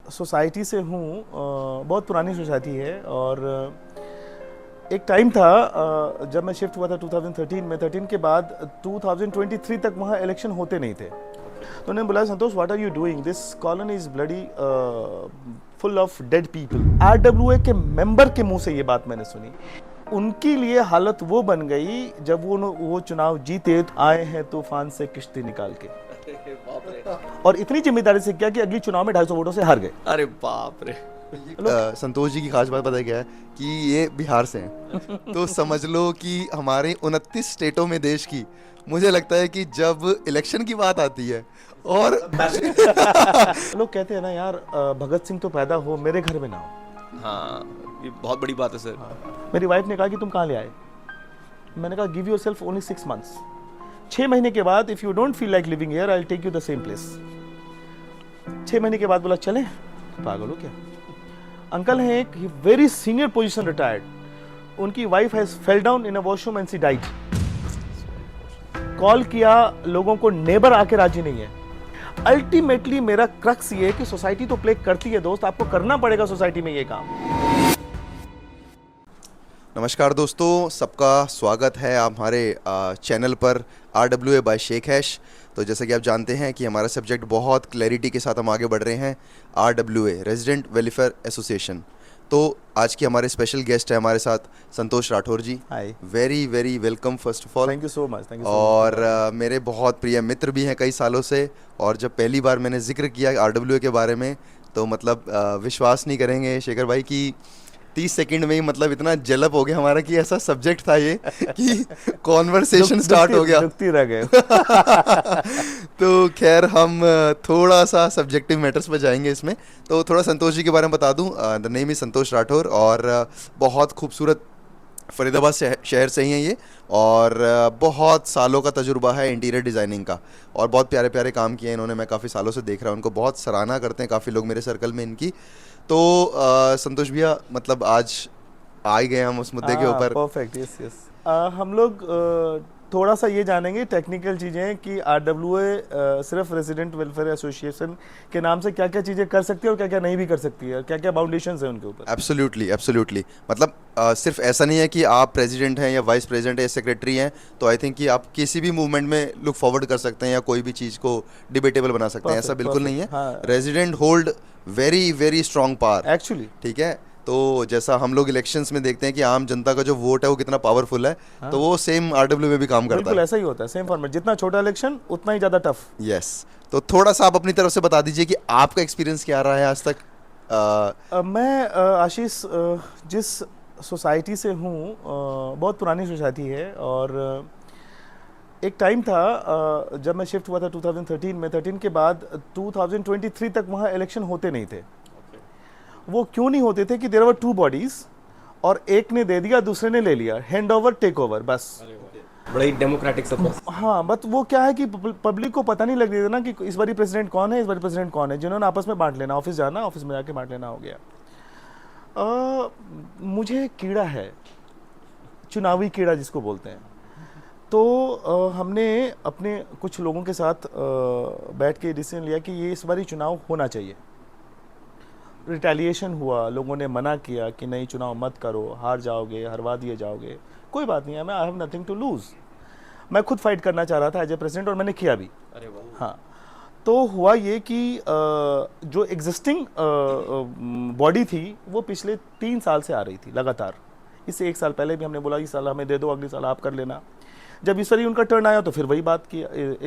Society से हूँ, बहुत पुरानी सोसाइटी है। और एक टाइम था जब मैं शिफ्ट हुआ था 2013 में। 13 के बाद 2023 तक वहाँ इलेक्शन होते नहीं थे। तो उन्होंने बोला, Santosh what are you doing, this colony is bloody full of dead people. RWA के मेंबर के मुंह से ये बात मैंने सुनी। उनके लिए हालत वो बन गई जब वो चुनाव जीते तो आए हैं तूफान से किश्ती निकाल के, और इतनी जिम्मेदारी से किया कि अगली चुनाव में 250 वोटों से हार गए। अरे बाप रे। संतोष जी की खास बात पता है क्या है कि ये बिहार से हैं। तो समझ लो कि हमारे 29 स्टेटों में देश की, मुझे लगता है कि जब इलेक्शन की बात आती है और लोग कहते हैं ना यार, भगत सिंह तो पैदा हो मेरे घर में ना हो। हाँ, ये बहुत बड़ी बात है सर। मेरी वाइफ ने कहा कि तुम कहाँ ले आए। मैंने कहा give yourself only 6 months. 6 महीने के बाद if you don't feel like living here I will take you the same place. 6 महीने के बाद बोला चले, पागल हो क्या। अंकल हैं एक वेरी सीनियर पोजीशन रिटायर्ड, उनकी wife has fell down in a washroom and she died. Call किया लोगों को, नेबर आके राजी नहीं है। अल्टीमेटली मेरा क्रक्स ये है कि सोसाइटी तो प्ले करती है दोस्त, आपको करना पड़ेगा सोसाइटी में ये काम। नमस्कार दोस्तों, सबका स्वागत है हमारे चैनल पर RWA बाय शेख हैश। तो जैसा कि आप जानते हैं कि हमारा सब्जेक्ट बहुत क्लैरिटी के साथ हम आगे बढ़ रहे हैं। RWA resident welfare association. तो आज की हमारे स्पेशल गेस्ट है हमारे साथ Santosh Rathore ji. Hi, very very welcome first of all. Thank you so much. और मेरे बहुत प्रिय मित्र भी हैं कई सालों से। और जब पहली बार मैंने जिक्र किया RWA के बारे में तो मतलब विश्वास नहीं करेंगे शेखर भाई कि 30 सेकंड में ही मतलब इतना जलप हो गया हमारा कि ऐसा सब्जेक्ट था ये कि कॉन्वर्सेशन स्टार्ट हो गया। दुखती रह गए। तो खैर हम थोड़ा सा सब्जेक्टिव मैटर्स पर जाएंगे इसमें। तो थोड़ा संतोष जी के बारे में बता दूं। द नेम इज़ संतोष राठौर और बहुत खूबसूरत फरीदाबाद शहर से ही हैं ये। और बहुत सालों का तजुर्बा है इंटीरियर डिज़ाइनिंग का और बहुत प्यारे प्यारे काम किए हैं इन्होंने। मैं काफ़ी सालों से देख रहा हूँ, उनको बहुत सराहना करते हैं काफ़ी लोग मेरे सर्कल में इनकी। तो संतोष भैया मतलब आज आ ही गए हम उस मुद्दे के ऊपर। Perfect, yes yes. हम लोग थोड़ा सा ये जानेंगे टेक्निकल चीज़ें कि RWA सिर्फ रेजिडेंट वेलफेयर एसोसिएशन के नाम से क्या क्या चीज़ें कर सकती है और क्या क्या नहीं भी कर सकती है, और क्या क्या बाउंडेशंस है उनके ऊपर। Absolutely absolutely. मतलब सिर्फ ऐसा नहीं है कि आप प्रेसिडेंट हैं या वाइस प्रेसिडेंट या सेक्रेटरी हैं तो आई थिंक कि आप किसी भी मूवमेंट में लुक फॉरवर्ड कर सकते हैं या कोई भी चीज़ को डिबेटेबल बना सकते हैं। ऐसा बिल्कुल नहीं है। हाँ। Resident hold very very strong power actually. ठीक है। तो जैसा हम लोग इलेक्शंस में देखते हैं कि आम जनता का जो वोट है वो कितना पावरफुल है, तो वो सेम RWA में भी काम करता बिल्कुल है। ऐसा ही होता है, सेम फॉर्मेट। जितना छोटा इलेक्शन उतना ही ज़्यादा टफ। यस। तो थोड़ा सा आप अपनी तरफ से बता दीजिए कि आपका एक्सपीरियंस क्या रहा है आज तक। मैं आशीष, जिस सोसाइटी से हूँ, बहुत पुरानी सोसाइटी है। और एक टाइम था जब मैं शिफ्ट हुआ था 2013 में। 13 के बाद 2023 तक वहाँ इलेक्शन होते नहीं थे। वो क्यों नहीं होते थे कि देयर वर 2 बॉडीज और एक ने दे दिया दूसरे ने ले लिया, हैंड ओवर टेक ओवर, बस। बड़ा ही डेमोक्रेटिक सब। हाँ, बट वो क्या है कि पब्लिक को पता नहीं लग रही थी ना कि इस बारी प्रेसिडेंट कौन है, इस बारी प्रेसिडेंट कौन है। जिन्होंने आपस में बांट लेना, ऑफिस जाना, ऑफिस में जाके बांट लेना हो गया। मुझे कीड़ा है, चुनावी कीड़ा जिसको बोलते हैं। तो हमने अपने कुछ लोगों के साथ बैठ के डिसीजन लिया कि ये इस बारी चुनाव होना चाहिए। रिटेलिएशन हुआ, लोगों ने मना किया कि नहीं चुनाव मत करो, हार जाओगे, हरवा दिए जाओगे। कोई बात नहीं है, मैं I have nothing to lose. मैं खुद फाइट करना चाह रहा था एज ए प्रेसिडेंट और मैंने किया भी। अरे वाह। हाँ, तो हुआ ये कि जो एग्जिस्टिंग बॉडी थी वो पिछले 3 साल से आ रही थी लगातार। इससे 1 साल पहले भी हमने बोला इस साल हमें दे दो, अगले साल आप कर लेना। जब इस बारी उनका टर्न आया तो फिर वही बात की,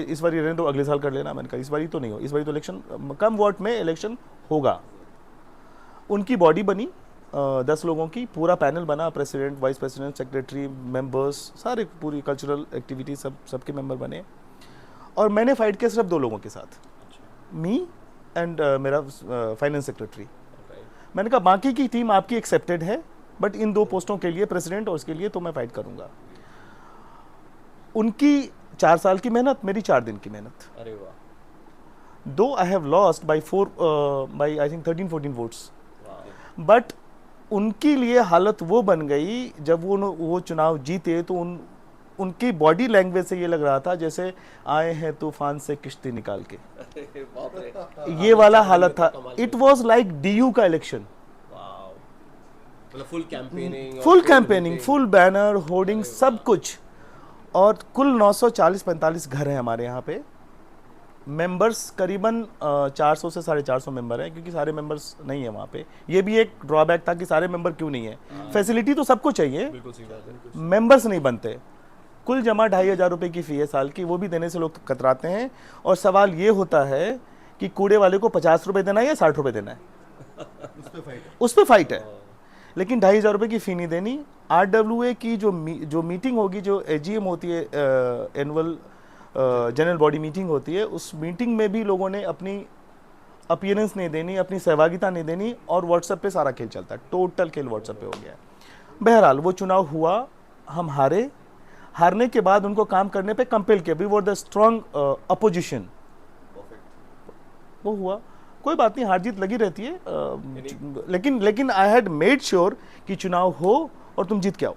इस बारी रहने दो, अगले साल कर लेना। मैंने कहा इस बारी तो नहीं हो, इस बारी तो इलेक्शन कम वोट में इलेक्शन होगा। उनकी बॉडी बनी 10 लोगों की, पूरा पैनल बना, president, vice president, secretary, members, सारे पूरी कल्चरल एक्टिविटी सबके मेंबर बने। और मैंने फाइट किया सिर्फ 2 लोगों के साथ, मी एंड मेरा फाइनेंस सेक्रेटरी। मैंने कहा बाकी की टीम आपकी एक्सेप्टेड है, बट इन 2 पोस्टों के लिए, प्रेसिडेंट और उसके लिए तो मैं फाइट करूंगा। उनकी 4 साल की मेहनत, मेरी 4 दिन की मेहनत। अरे वाह। दो I have lost by I think 13-14 votes, but उनके लिए हालत वो बन गई जब वो चुनाव जीते तो उनकी बॉडी लैंग्वेज से ये लग रहा था जैसे आए हैं तूफान से किश्ती निकाल के, बाप रे, ये वाला हालत था. इट वॉज लाइक DU का इलेक्शन. वाओ, मतलब full campaigning, full campaigning, full banner, hoarding, सब कुछ. और कुल 940-45 घर हैं हमारे यहाँ पे. मेंबर्स करीबन 400 से 450 मेंबर हैं, क्योंकि सारे मेंबर्स नहीं है वहाँ पे. ये भी एक ड्रॉबैक था कि सारे मेंबर क्यों नहीं है. फैसिलिटी तो सबको चाहिए, बिल्कुल सही बात है. मेंबर्स नहीं बनते. कुल जमा 2,500 रुपये की फ़ी है साल की, वो भी देने से लोग कतराते हैं. और सवाल ये होता है कि कूड़े वाले को 50 रुपये देना है या 60 रुपये देना है, उस पर फाइट है. लेकिन 2,500 रुपये की फ़ी नहीं देनी. RWA की जो मीटिंग होगी, जो AGM होती है, एनुअल जनरल बॉडी मीटिंग होती है, उस मीटिंग में भी लोगों ने अपनी अपीयरेंस नहीं देनी, अपनी सहभागिता नहीं देनी, और व्हाट्सएप पे सारा खेल चलता है. टोटल खेल व्हाट्सएप पे हो गया है. बहरहाल वो चुनाव हुआ, हम हारे. हारने के बाद उनको काम करने पे कंपेल किया. We were the strong opposition. वो हुआ, कोई बात नहीं, हार जीत लगी रहती है. लेकिन आई हैड मेड श्योर कि चुनाव हो और तुम जीत के आओ.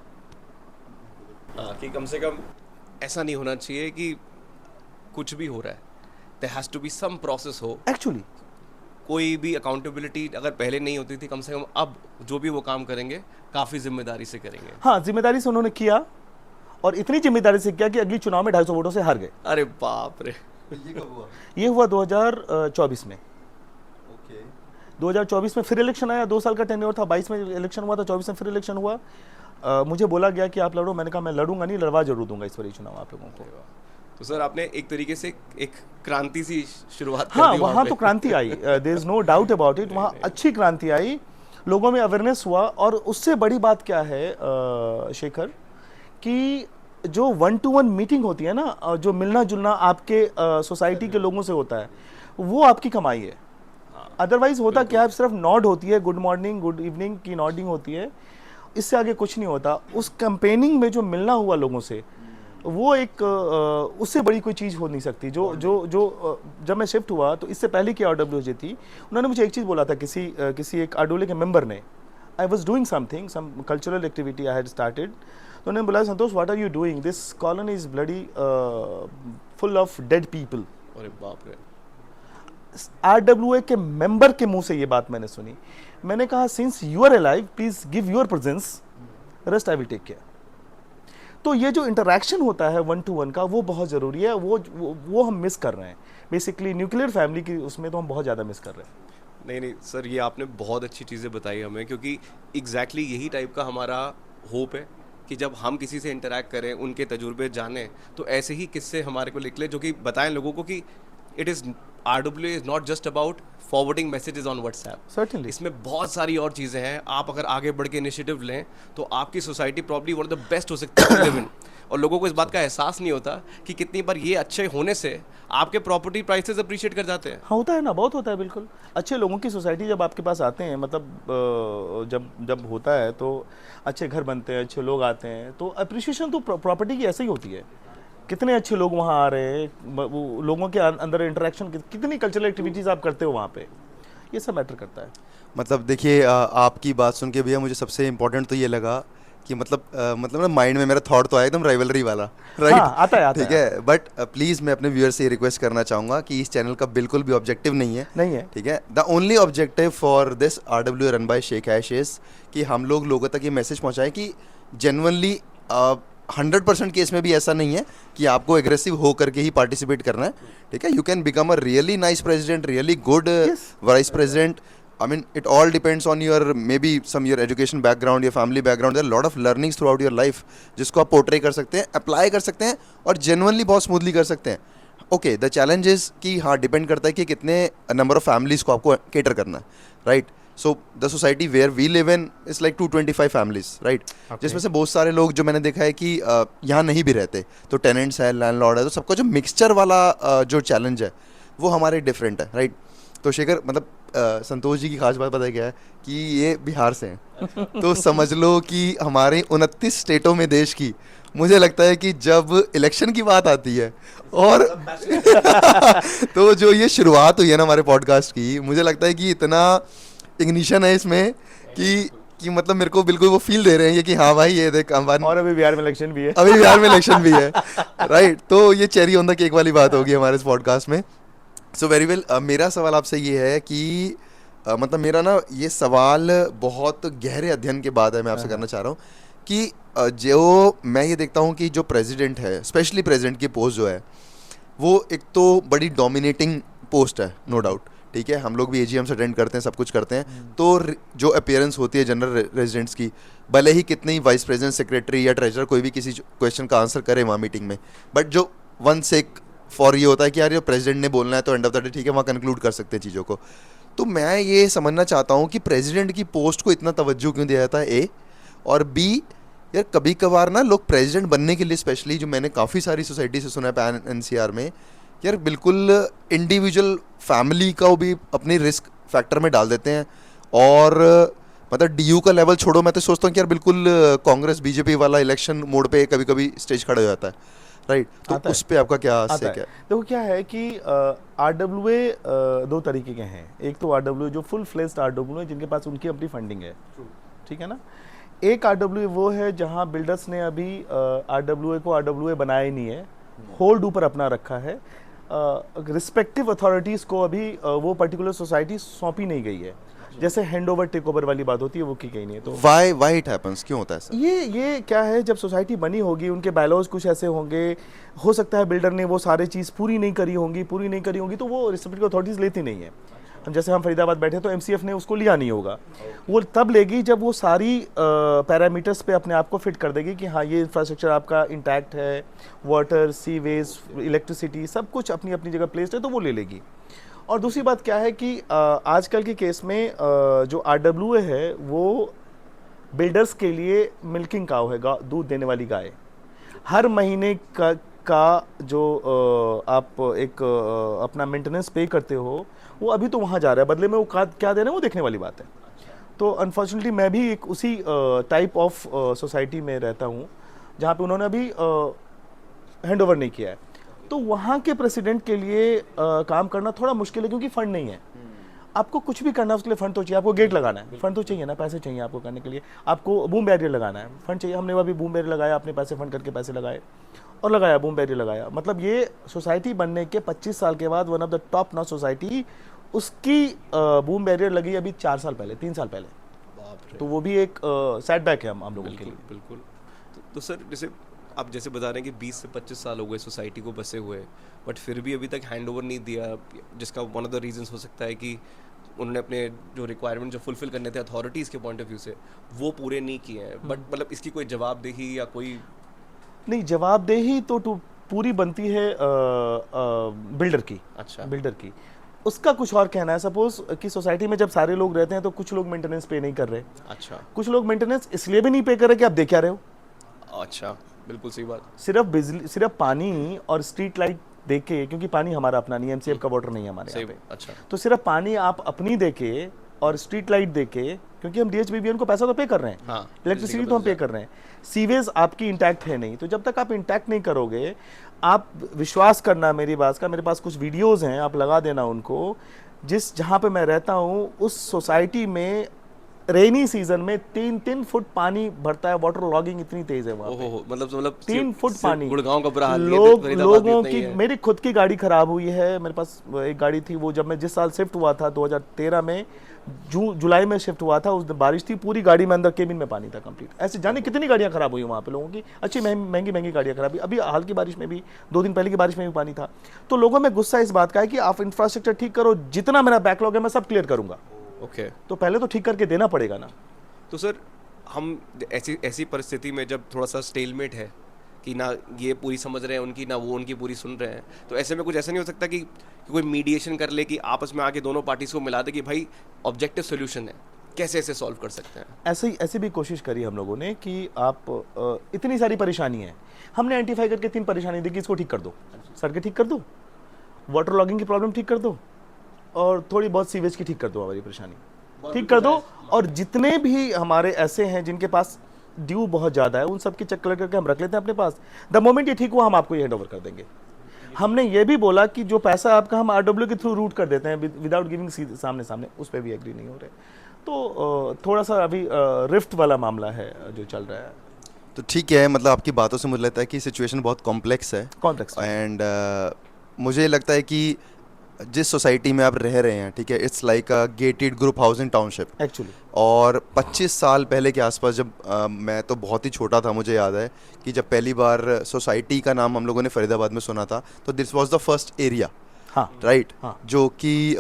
हाँ, कि कम से कम ऐसा नहीं होना चाहिए कि कुछ भी हो रहा है, there has to be some process हो. एक्चुअली कोई भी अकाउंटेबिलिटी अगर पहले नहीं होती थी, कम से कम अब जो भी वो काम करेंगे काफ़ी जिम्मेदारी से करेंगे. हाँ, जिम्मेदारी से उन्होंने किया, और इतनी जिम्मेदारी से किया कि अगली चुनाव में 250 वोटों से हार गए. अरे बाप रे. ये कब हुआ? ये हुआ 2024 में. ओके. 2024 में फिर इलेक्शन आया. 2 साल का टेन्योर था. 22 में इलेक्शन हुआ था, 24 में फिर इलेक्शन हुआ. मुझे बोला गया कि आप लड़ो. मैंने कहा मैं लड़ूंगा नहीं, लड़वा जरूर दूंगा इस बार चुनाव आप लोगों को. तो सर आपने एक तरीके से एक क्रांति सी शुरुआत कर हाँ, दी वहाँ तो क्रांति आई, there is no doubt about it. वहाँ अच्छी क्रांति आई, लोगों में अवेयरनेस हुआ. और उससे बड़ी बात क्या है शेखर, कि जो 1-to-1 मीटिंग होती है ना, जो मिलना जुलना आपके सोसाइटी के लोगों से होता है, वो आपकी कमाई है. अदरवाइज होता क्या है, सिर्फ नॉड होती है, गुड मॉर्निंग गुड इवनिंग की नॉडिंग होती है, इससे आगे कुछ नहीं होता. उस कैंपेनिंग में जो मिलना हुआ लोगों से, वो एक उससे बड़ी कोई चीज़ हो नहीं सकती. जब मैं शिफ्ट हुआ, तो इससे पहले की RWA थी, उन्होंने मुझे एक चीज़ बोला था, किसी एक RWA के मेंबर ने. I was doing something, some cultural activity I had started. तो उन्होंने बोला, Santosh what are you doing, this colony is bloody full of dead people. अरे बाप रे. RWA के मेंबर के मुंह से ये बात मैंने सुनी. मैंने कहा, since you are alive, please give your presence, rest I will take care. तो ये जो इंटरेक्शन होता है 1-to-1 का, वो बहुत ज़रूरी है. वो हम मिस कर रहे हैं. बेसिकली न्यूक्लियर फैमिली की उसमें तो हम बहुत ज़्यादा मिस कर रहे हैं. नहीं सर, ये आपने बहुत अच्छी चीज़ें बताई हमें, क्योंकि एग्जैक्टली यही टाइप का हमारा होप है कि जब हम किसी से इंटरेक्ट करें, उनके तजुर्बे जानें, तो ऐसे ही किस्से हमारे को निकले जो कि बताएं लोगों को कि it is RWA is not just about forwarding messages on WhatsApp. Certainly. इसमें बहुत सारी और चीज़ें हैं. आप अगर आगे बढ़ के इनिशिएटिव लें, तो आपकी society probably one of the best हो सकती है लिव इन. और लोगों को इस बात का एहसास नहीं होता कि कितनी बार ये अच्छे होने से आपके प्रॉपर्टी प्राइसेस अप्रिशिएट कर जाते हैं. हाँ, होता है ना, बहुत होता है. बिल्कुल. अच्छे लोगों की सोसाइटी जब आपके पास आते हैं, मतलब जब होता है, तो अच्छे घर बनते हैं, अच्छे लोग आते हैं, तो अप्रिशिएशन तो प्रॉपर्टी की ऐसे ही होती है. कितने अच्छे लोग वहाँ आ रहे हैं, वो लोगों के अंदर इंटरेक्शन, कितनी कल्चरल एक्टिविटीज़ आप करते हो वहाँ पे, ये सब मैटर करता है. मतलब देखिए, आपकी बात सुन के भैया मुझे सबसे इम्पोर्टेंट तो ये लगा कि मतलब ना माइंड में मेरा थॉट तो आया एकदम राइवलरी वाला, राइट? हाँ, आता है. ठीक है. बट प्लीज़ मैं अपने व्यूअर से ये रिक्वेस्ट करना चाहूँगा कि इस चैनल का बिल्कुल भी ऑब्जेक्टिव नहीं है. ठीक है. The only objective for this RWA run by Sheikh हैश इज कि हम लोगों तक ये मैसेज पहुँचाएं कि जेन्युइनली 100% केस में भी ऐसा नहीं है कि आपको एग्रेसिव हो करके ही पार्टिसिपेट करना है. ठीक है. You can become a really nice president, really good vice president. I mean, it all depends on your maybe your education background, your family background. There are a lot of learnings throughout your life जिसको आप portray कर सकते हैं, apply कर सकते हैं और genuinely बहुत स्मूथली कर सकते हैं. ओके, द चैलेंज इज कि हाँ, डिपेंड करता है कि कितने नंबर ऑफ फैमिलीज को आपको केटर करना है, right? So the society where we live in is like 225 families, right? जिसमें से बहुत सारे लोग जो मैंने देखा है कि यहाँ नहीं भी रहते, तो टेनेंट्स है, लैंडलॉर्ड है, तो सबका जो मिक्सचर वाला जो चैलेंज है वो हमारे डिफरेंट है, राइट? तो शेखर, मतलब संतोष जी की खास बात पता है क्या है कि ये बिहार से हैं. तो समझ लो कि हमारे 29 स्टेटों में देश की, मुझे लगता है कि जब इलेक्शन की बात आती है और तो जो ये शुरुआत हुई है ना हमारे पॉडकास्ट की, मुझे लगता है कि इतना इग्निशन है इसमें कि कि मतलब मेरे को बिल्कुल वो फील दे रहे हैं कि हाँ भाई ये देख अंबानी, और अभी बिहार में इलेक्शन भी है। अभी बिहार में इलेक्शन भी है, राइट। तो ये चेरी ऑन द केक वाली बात होगी हमारे इस पॉडकास्ट में। सो वेरी वेल, मेरा सवाल आपसे ये है कि मतलब मेरा ना ये सवाल बहुत गहरे अध्ययन के बाद है, मैं आपसे करना चाह रहा हूँ कि जो मैं ये देखता हूँ कि जो प्रेसिडेंट है, स्पेशली प्रेसिडेंट की पोस्ट जो है वो एक तो बड़ी डोमिनेटिंग पोस्ट है, नो डाउट, ठीक है। हम लोग भी एजीएम्स अटेंड करते हैं, सब कुछ करते हैं, तो जो अपीयरेंस होती है जनरल रेजिडेंट्स की, भले ही कितनी वाइस प्रेसिडेंट, सेक्रेटरी या ट्रेजरर कोई भी किसी क्वेश्चन का आंसर करे वहाँ मीटिंग में, बट जो वन सेक फॉर ये होता है कि यार ये प्रेसिडेंट ने बोलना है तो एंड ऑफ द डे ठीक है वहाँ कंक्लूड कर सकते हैं चीज़ों को। तो मैं ये समझना चाहता हूँ कि प्रेसिडेंट की पोस्ट को इतना तवज्जो क्यों दिया जाता है, ए, और बी, यार कभी कभार ना लोग प्रेसिडेंट बनने के लिए, स्पेशली जो मैंने काफ़ी सारी सोसाइटी से सुना है पैन एनसीआर में, यार बिल्कुल इंडिविजुअल फैमिली का भी अपनी रिस्क फैक्टर में डाल देते हैं, और मतलब डीयू का लेवल छोड़ो, मैं तो सोचता हूँ कि यार बिल्कुल कांग्रेस बीजेपी वाला इलेक्शन मोड पे कभी कभी स्टेज खड़ा हो जाता है, राइट। तो आता है। उस पे आपका क्या आता से है। क्या? देखो क्या है कि आरडब्ल्यूए दो तरीके के हैं। एक तो आरडब्ल्यूए जो फुल फ्लेज्ड आरडब्ल्यू है, जिनके पास उनकी अपनी फंडिंग है, ठीक है ना। एक आरडब्ल्यूए वो है जहां बिल्डर्स ने अभी आरडब्ल्यूए को आरडब्ल्यूए बनाया ही नहीं है, होल्ड ऊपर अपना रखा है, रिस्पेक्टिव अथॉरिटीज़ को अभी वो पर्टिकुलर सोसाइटी सौंपी नहीं गई है। जैसे हैंड ओवर टेक ओवर वाली बात होती है वो की गई नहीं है। तो वाई इट हैपेंस, क्यों होता है ऐसा? ये क्या है, जब सोसाइटी बनी होगी उनके बायलॉज कुछ ऐसे होंगे, हो सकता है बिल्डर ने वो सारे चीज़ पूरी नहीं करी होंगी, तो वो रिस्पेक्टिव अथॉरिटीज़ लेती नहीं है। जैसे हम फरीदाबाद बैठे तो एमसीएफ ने उसको लिया नहीं होगा, वो तब लेगी जब वो सारी पैरामीटर्स पे अपने आप को फिट कर देगी कि हाँ ये इंफ्रास्ट्रक्चर आपका इंटैक्ट है, वाटर, सीवेज, इलेक्ट्रिसिटी सब कुछ अपनी अपनी जगह प्लेस्ड है, तो वो ले लेगी। और दूसरी बात क्या है कि आजकल के केस में जो आरडब्ल्यूए है वो बिल्डर्स के लिए मिल्किंग काउ है, दूध देने वाली गाय। हर महीने का जो आप एक अपना मेंटेनेंस पे करते हो, वो अभी तो वहाँ जा रहा है, बदले में वो क्या दे रहे हैं वो देखने वाली बात है। तो अनफॉर्चुनेटली मैं भी एक उसी टाइप ऑफ सोसाइटी में रहता हूँ जहाँ पे उन्होंने अभी हैंड ओवर नहीं किया है। तो वहाँ के प्रेसिडेंट के लिए काम करना थोड़ा मुश्किल है, क्योंकि फंड नहीं है। आपको कुछ भी करना है उसके लिए फंड तो चाहिए, आपको गेट लगाना है फंड तो चाहिए ना, पैसे चाहिए आपको करने के लिए, आपको बूम बैरियर लगाना है फंड चाहिए। हमने अभी बूम बैरियर लगाया, अपने पैसे फंड करके पैसे लगाए और लगाया, बूम बैरियर लगाया। मतलब ये सोसाइटी बनने के 25 साल के बाद one of the top notch society, उसकी बूम बैरियर लगी अभी 4 साल पहले, 3 साल पहले। बाप रे। तो वो भी एक सेटबैक है हम लोगों के लिए। बिल्कुल। तो सर जैसे आप जैसे बता रहे हैं कि 20 से 25 साल हो गए सोसाइटी को बसे हुए, बट फिर भी अभी तक हैंड ओवर नहीं दिया, जिसका वन ऑफ द रीजंस हो सकता है कि उन्होंने अपने जो रिक्वायरमेंट जो फुलफिल करने थे अथॉरिटीज़ के पॉइंट ऑफ व्यू से वो पूरे नहीं किए हैं। बट मतलब इसकी कोई जवाबदेही या कोई नहीं, जवाबदेही तो पूरी बनती है बिल्डर की। अच्छा। बिल्डर की उसका कुछ और कहना है। सपोज कि सोसाइटी में जब सारे लोग रहते हैं तो कुछ लोग मेंटेनेंस पे नहीं कर रहे, अच्छा। कुछ लोग मेंटेनेंस इसलिए भी नहीं पे कर रहे कि आप देख क्या रहे हो। अच्छा, बिल्कुल सही बात। सिर्फ बिजली, सिर्फ पानी और स्ट्रीट लाइट देके, क्योंकि पानी हमारा अपना नहीं है, एमसीएफ का वाटर नहीं है हमारे यहाँ पे, अच्छा। तो सिर्फ पानी आप अपनी देके और स्ट्रीट लाइट देके, क्योंकि हम डीएचबीबीएन को पैसा तो पे कर रहे हैं, हाँ, इलेक्ट्रिसिटी तो हम पे कर रहे हैं, सीवेज आपकी इंटैक्ट है नहीं। तो जब तक आप इंटैक्ट नहीं करोगे, आप विश्वास करना मेरी बात का, मेरे पास कुछ वीडियोस हैं, आप लगा देना उनको। जहाँ पे मैं रहता हूँ उस सोसाइटी में रेनी सीजन में 3-3 फुट पानी भरता है, वाटर लॉगिंग इतनी तेज है वहाँ पे। ओहो, मतलब 3 फुट पानी। गुड़गांव का बुरा हाल नहीं है, फरीदाबाद लोगों भी इतना ही की, है। मेरी खुद की गाड़ी खराब हुई है। मेरे पास एक गाड़ी थी, वो जब मैं जिस साल शिफ्ट हुआ था 2013 में, जुलाई में शिफ्ट हुआ था, उस दिन बारिश थी, पूरी गाड़ी में अंदर केबिन में पानी था कंप्लीट। ऐसे जाने कितनी गाड़ियाँ खराब हुई वहाँ पे लोगों की, अच्छी महंगी गाड़ियाँ खराब हुई। अभी हाल की बारिश में भी, 2 दिन पहले की बारिश में भी पानी था। तो लोगों में गुस्सा इस बात का है कि आप इंफ्रास्ट्रक्चर ठीक करो, जितना मेरा बैकलॉग है मैं सब क्लियर करूंगा। ओके। तो पहले तो ठीक करके देना पड़ेगा ना। तो सर हम ऐसी परिस्थिति में जब थोड़ा सा स्टेलमेट है कि ना ये पूरी समझ रहे हैं उनकी, ना वो उनकी पूरी सुन रहे हैं, तो ऐसे में कुछ ऐसा नहीं हो सकता कि कोई मीडिएशन कर ले, कि आपस में आके दोनों पार्टीज को मिला दे कि भाई ऑब्जेक्टिव सोल्यूशन है, कैसे ऐसे सॉल्व कर सकते हैं? ऐसे भी कोशिश करी हम लोगों ने कि आप इतनी सारी परेशानी है, हमने आइडेंटिफाई करके 3 परेशानी दी कि इसको ठीक कर दो, सड़कें ठीक कर दो, वाटर लॉगिंग की प्रॉब्लम ठीक कर दो, और थोड़ी बहुत सीवेज की ठीक कर दो, हमारी परेशानी ठीक कर दो। और जितने भी हमारे ऐसे हैं जिनके पास ड्यू बहुत ज़्यादा है, उन सब की चेक करके हम रख लेते हैं अपने पास। द मोमेंट ये ठीक हुआ, हम आपको ये हैंड ओवर कर देंगे। हमने ये भी बोला कि जो पैसा आपका हम आरडब्ल्यू के थ्रू रूट कर देते हैं विदाउट गिविंग सामने, उस पर भी एग्री नहीं हो रहे। तो थोड़ा सा अभी रिफ्ट वाला मामला है जो चल रहा है। तो ठीक है, मतलब आपकी बातों से मुझे लगता है कि सिचुएशन बहुत कॉम्प्लेक्स है कॉन्टेक्स्ट एंड मुझे लगता है कि जिस सोसाइटी में आप रह रहे हैं, ठीक है, it's like a gated group housing township. Actually और 25 साल पहले के आसपास जब मैं तो बहुत ही छोटा था, मुझे याद है कि जब पहली बार सोसाइटी का नाम हम लोगों ने फरीदाबाद में सुना था, तो this was the first area, हाँ राइट, हाँ। जो कि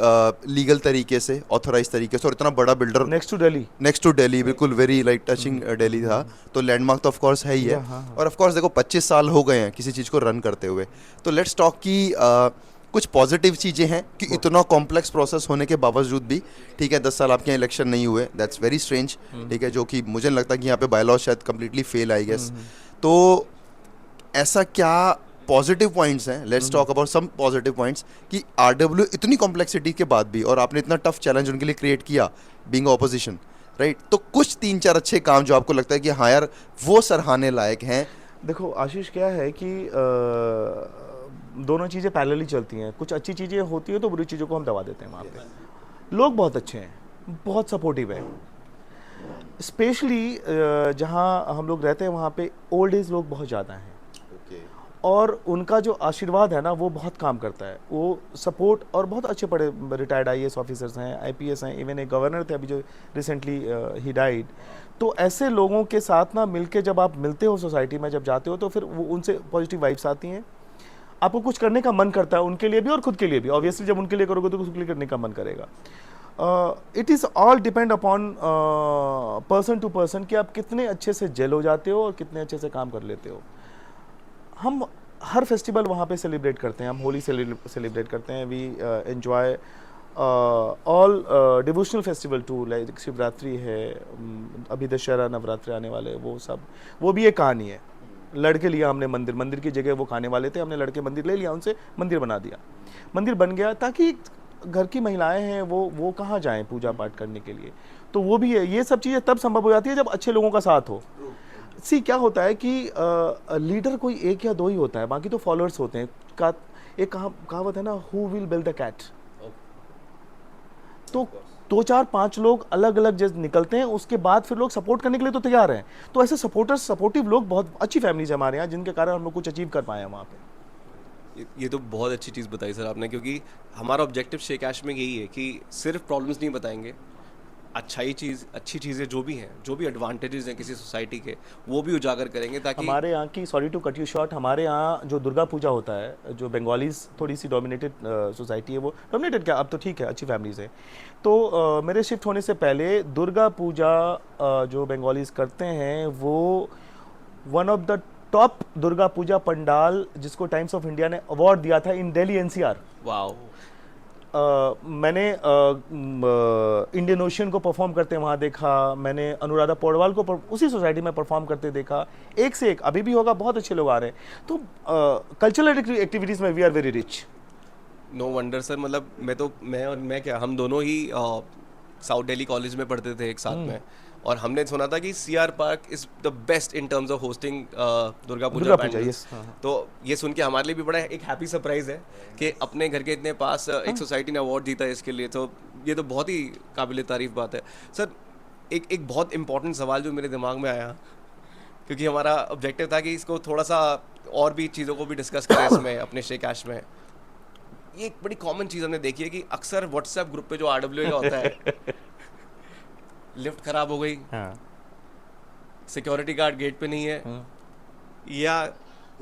लीगल तरीके से, ऑथोराइज तरीके से, और इतना बड़ा builder next to Delhi. Next to Delhi, बिल्कुल वेरी लाइक टचिंग दिल्ली था, तो लैंडमार्क तो ऑफ कोर्स है ही है। हाँ, हाँ। और ऑफ कोर्स देखो 25 साल हो गए हैं किसी चीज़ को रन करते हुए, तो लेट्स टॉक की कुछ पॉजिटिव चीज़ें हैं कि इतना कॉम्प्लेक्स प्रोसेस होने के बावजूद भी, ठीक है, 10 साल आपके यहाँ इलेक्शन नहीं हुए, दैट्स वेरी स्ट्रेंज, ठीक है, जो कि मुझे नहीं लगता कि यहाँ पे बायलॉज शायद कम्प्लीटली फेल आई गेस। तो ऐसा क्या पॉजिटिव पॉइंट्स हैं, let's talk about some positive points, कि आरडब्ल्यू इतनी कॉम्प्लेक्सिटी के बाद भी, और आपने इतना टफ चैलेंज उनके लिए क्रिएट किया बीइंग ऑपोजिशन, राइट, तो कुछ 3-4 अच्छे काम जो आपको लगता है कि हाँ यार वो सराहने लायक हैं। देखो आशीष, क्या है कि दोनों चीज़ें पैरेलली चलती हैं। कुछ अच्छी चीज़ें होती हैं तो बुरी चीज़ों को हम दबा देते हैं वहाँ पे। लोग बहुत अच्छे हैं, बहुत सपोर्टिव है। स्पेशली जहाँ हम लोग रहते हैं वहाँ पे ओल्ड एज लोग बहुत ज़्यादा हैं, और उनका जो आशीर्वाद है ना वो बहुत काम करता है। वो सपोर्ट, और बहुत अच्छे पढ़े रिटायर्ड आईएएस ऑफिसर्स हैं, आईपीएस हैं, इवन एक गवर्नर थे अभी जो रिसेंटली ही डाइड। तो ऐसे लोगों के साथ ना मिलके जब आप मिलते हो सोसाइटी में, जब जाते हो, तो फिर वो उनसे पॉजिटिव वाइब्स आती हैं, आपको कुछ करने का मन करता है उनके लिए भी और खुद के लिए भी। ऑब्वियसली जब उनके लिए करोगे तो खुद के लिए करने का मन करेगा। It is all depend upon person to person कि आप कितने अच्छे से जेल हो जाते हो और कितने अच्छे से काम कर लेते हो। हम हर फेस्टिवल वहाँ पे सेलिब्रेट करते हैं। हम होली सेलिब्रेट करते हैं। We enjoy all devotional festival too, like Shivratri है, अभी दशहरा, नवरात्रि आने वाले, वो सब, वो भी एक कहानी है। लड़के लिया हमने मंदिर की जगह, वो खाने वाले थे, हमने लड़के मंदिर ले लिया, उनसे मंदिर बना दिया, मंदिर बन गया, ताकि घर की महिलाएं हैं वो कहाँ जाएं पूजा पाठ करने के लिए। तो वो भी है। ये सब चीज़ें तब संभव हो जाती है जब अच्छे लोगों का साथ हो। सी क्या होता है कि लीडर कोई एक या दो ही होता है, बाकी तो फॉलोअर्स होते हैं। एक कहावत है ना, who will build the cat. तो 2-4-5 लोग अलग अलग जैसे निकलते हैं, उसके बाद फिर लोग सपोर्ट करने के लिए तो तैयार हैं। तो ऐसे सपोर्टिव लोग, बहुत अच्छी फैमिलीज है हमारे यहाँ, जिनके कारण हम लोग कुछ अचीव कर पाए हैं वहाँ पे। ये तो बहुत अच्छी चीज़ बताई सर आपने, क्योंकि हमारा ऑब्जेक्टिव शे कैश में यही है कि सिर्फ प्रॉब्लम्स नहीं बताएंगे, अच्छी चीज़ें जो भी हैं, जो भी एडवांटेजेस हैं किसी सोसाइटी के, वो भी उजागर करेंगे, ताकि हमारे यहाँ की, sorry to cut you short, हमारे यहाँ जो दुर्गा पूजा होता है, जो बंगालीज थोड़ी सी डोमिनेटेड सोसाइटी है, वो डोमिनेटेड क्या, अब तो ठीक है, अच्छी फैमिलीज है। तो मेरे शिफ्ट होने से पहले दुर्गा पूजा जो बंगालीज करते हैं, वो one of the top Durga Puja pandal, जिसको टाइम्स ऑफ इंडिया ने अवार्ड दिया था इन दिल्ली एनसीआर। वाओ। मैंने इंडियन ओशियन को परफॉर्म करते वहाँ देखा, मैंने अनुराधा पौडवाल को उसी सोसाइटी में परफॉर्म करते देखा। एक से एक अभी भी होगा, बहुत अच्छे लोग आ रहे हैं। तो कल्चरल एक्टिविटीज़ में we are very rich. No wonder sir, मतलब मैं क्या, हम दोनों ही साउथ दिल्ली कॉलेज में पढ़ते थे एक साथ में, और हमने सुना था कि CR Park is the best in terms of hosting Durga Puja pandals. तो ये सुन के हमारे लिए भी बड़ा एक हैप्पी सरप्राइज है कि अपने घर के इतने पास एक सोसाइटी ने अवार्ड जीता है इसके लिए। तो ये तो बहुत ही काबिल तारीफ बात है सर। एक बहुत इंपॉर्टेंट सवाल जो मेरे दिमाग में आया, क्योंकि हमारा ऑब्जेक्टिव था कि इसको थोड़ा सा और भी चीज़ों को भी डिस्कस करें इसमें अपने शे कैश में। ये एक बड़ी कॉमन चीज़ हमने देखी है कि अक्सर व्हाट्सएप ग्रुप पे जो आरडब्ल्यू का होता है, लिफ्ट खराब हो गई, सिक्योरिटी गार्ड गेट पे नहीं है, या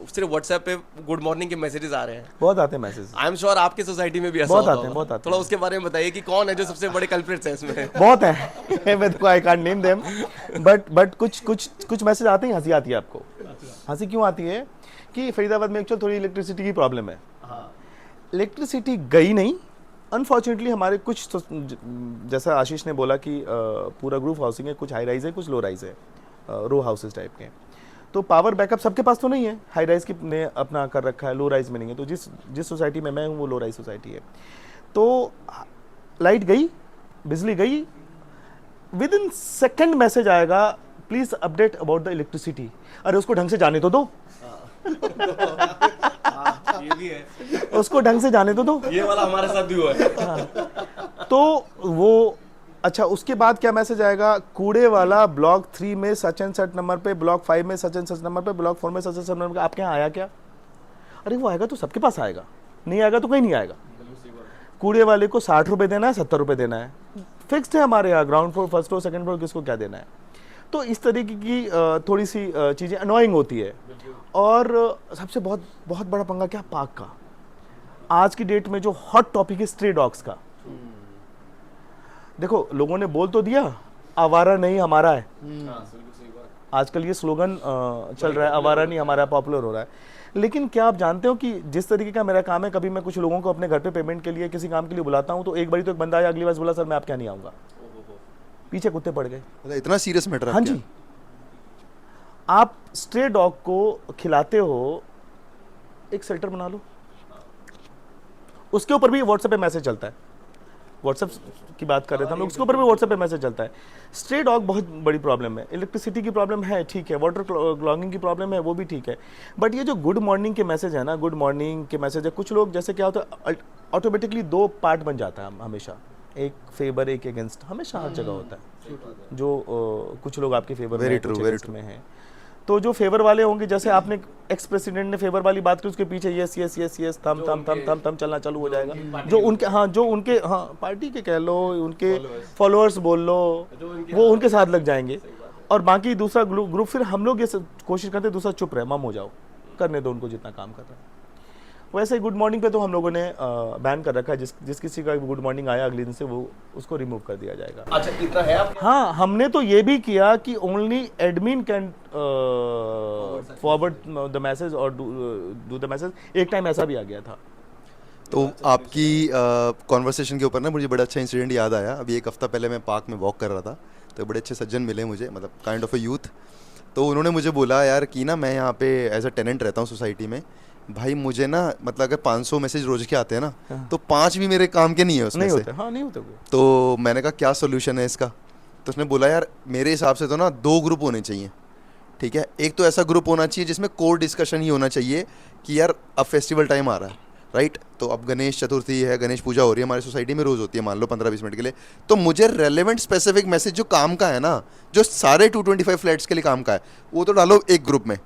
सिर्फ व्हाट्सएप पे गुड मॉर्निंग के मैसेजेस आ रहे हैं। बहुत आते हैं मैसेज। आई एम श्योर आपके सोसाइटी में भी ऐसा बहुत होता आते हैं, बहुत आते थोड़ा हैं। उसके बारे में बताइए कि कौन है जो सबसे बड़े कल्प्रिट्स हैं इसमें। बहुत है, मैं तो I can't name them, but कुछ मैसेज आते हैं, हंसी आती है आपको। हंसी क्यों आती है कि फरीदाबाद में एक्चुअल थोड़ी इलेक्ट्रिसिटी की प्रॉब्लम है। इलेक्ट्रिसिटी गई नहीं, अनफॉर्चुनेटली हमारे कुछ तो, जैसा आशीष ने बोला कि पूरा ग्रुप हाउसिंग है, कुछ हाई राइज है, कुछ लो राइज है, रो हाउसेस टाइप के। तो पावर बैकअप सबके पास तो नहीं है, हाई राइज की ने अपना कर रखा है, लो राइज में नहीं है। तो जिस सोसाइटी में मैं हूँ वो लो राइज सोसाइटी है। तो लाइट गई, बिजली गई, विद इन सेकेंड मैसेज आएगा, please update about the electricity. अरे उसको ढंग से जाने तो दो। ये भी है, उसको ढंग से जाने तो दो। ये वाला हमारे साथ भी हुआ है। तो वो अच्छा, उसके बाद क्या मैसेज आएगा? कूड़े वाला ब्लॉक 3 में सच एंड सच नंबर पे, ब्लॉक 5 में सच एंड सच नंबर पे, ब्लॉक 4 में सच एंड सच नंबर पे। आपके यहाँ आया क्या? अरे वो आएगा तो सबके पास आएगा, नहीं आएगा तो कहीं नहीं आएगा। कूड़े वाले को 60 रुपये देना है, 70 रुपये देना है, फिक्स्ड है हमारे यहाँ। Ground floor, first floor, second floor, किसको क्या देना है। तो इस तरीके की थोड़ी सी चीज़ें अनोइंग होती है। और सबसे बहुत बहुत बड़ा पंगा क्या, पार्क का। आज की डेट में जो हॉट टॉपिक है स्ट्रे डॉग्स का। देखो, लोगों ने बोल तो दिया आवारा नहीं हमारा है। आजकल ये स्लोगन चल रहा है, आवारा नहीं हमारा, पॉपुलर हो रहा है। लेकिन क्या आप जानते हो कि जिस तरीके का मेरा काम है, कभी मैं कुछ लोगों को अपने घर पे पेमेंट के लिए, किसी काम के लिए बुलाता हूँ, तो एक बारी तो एक बंदा आया, अगली बार बोला सर मैं आपके यहाँ नहीं आऊँगा, पीछे कुत्ते पड़ गए। मतलब इतना सीरियस मैटर? हाँ जी, आप स्ट्रे डॉग को खिलाते हो, एक शेल्टर बना लो, उसके ऊपर भी व्हाट्सएप पे मैसेज चलता है। व्हाट्सएप की बात कर रहे थे हम लोग, उसके ऊपर भी व्हाट्सएप पे मैसेज चलता है। स्ट्रे डॉग बहुत बड़ी प्रॉब्लम है। इलेक्ट्रिसिटी की प्रॉब्लम है, ठीक है, वाटर क्लॉगिंग की प्रॉब्लम है, वो भी ठीक है। बट ये जो गुड मॉर्निंग के मैसेज है ना, गुड मॉर्निंग के मैसेज है, कुछ लोग जैसे क्या होता है, ऑटोमेटिकली 2 पार्ट बन जाता है हमेशा, एक फेवर एक अगेंस्ट, हमेशा हर जगह होता है। जो कुछ लोग आपके फेवर में, कुछ अगेंस्ट में हैं। तो जो फेवर वाले होंगे, जैसे आपने एक्स प्रेसिडेंट ने फेवर वाली बात की, उसके पीछे यस यस यस यस थम थम थम थम थम चलना चालू हो जाएगा। जो उनके पार्टी के कह लो, उनके फॉलोअर्स बोल लो, वो उनके साथ लग जाएंगे। और बाकी दूसरा ग्रुप फिर हम लोग ये कोशिश करते हैं दूसरा चुप रहे, मम हो जाओ, करने दो उनको जितना काम कर रहा है। वैसे ही गुड मॉर्निंग पे तो हम लोगों ने बैन कर रखा है। जिस किसी का गुड मॉर्निंग आया अगले दिन से वो उसको रिमूव कर दिया जाएगा। अच्छा, इतना है आप? हाँ, हमने तो ये भी किया कि only admin can forward the message और डू द मैसेज। एक टाइम ऐसा भी आ गया था। तो आपकी कॉन्वर्सेशन के ऊपर ना मुझे बड़ा अच्छा इंसिडेंट याद आया। अभी 1 हफ्ता पहले मैं पार्क में वॉक कर रहा था, तो बड़े अच्छे सज्जन मिले मुझे, मतलब काइंड ऑफ अ यूथ। तो उन्होंने मुझे बोला यार कि ना मैं यहाँ पे एज अ टेनेंट रहता हूँ सोसाइटी में, भाई मुझे ना मतलब अगर 500 मैसेज रोज के आते हैं ना, तो 5 भी मेरे काम के नहीं है उसमें नहीं से। होते, हाँ नहीं होते वो। तो मैंने कहा क्या सोल्यूशन है इसका? तो उसने बोला यार मेरे हिसाब से तो ना 2 ग्रुप होने चाहिए, ठीक है। एक तो ऐसा ग्रुप होना चाहिए जिसमें कोर डिस्कशन ही होना चाहिए कि यार अब फेस्टिवल टाइम आ रहा है, राइट। तो अब गणेश चतुर्थी है, गणेश पूजा हो रही है हमारी सोसाइटी में, रोज़ होती है, मान लो 15-20 मिनट के लिए। तो मुझे रेलेवेंट स्पेसिफिक मैसेज जो काम का है ना, जो सारे 225 फ्लैट्स के लिए काम का है, वो तो डालो एक ग्रुप में,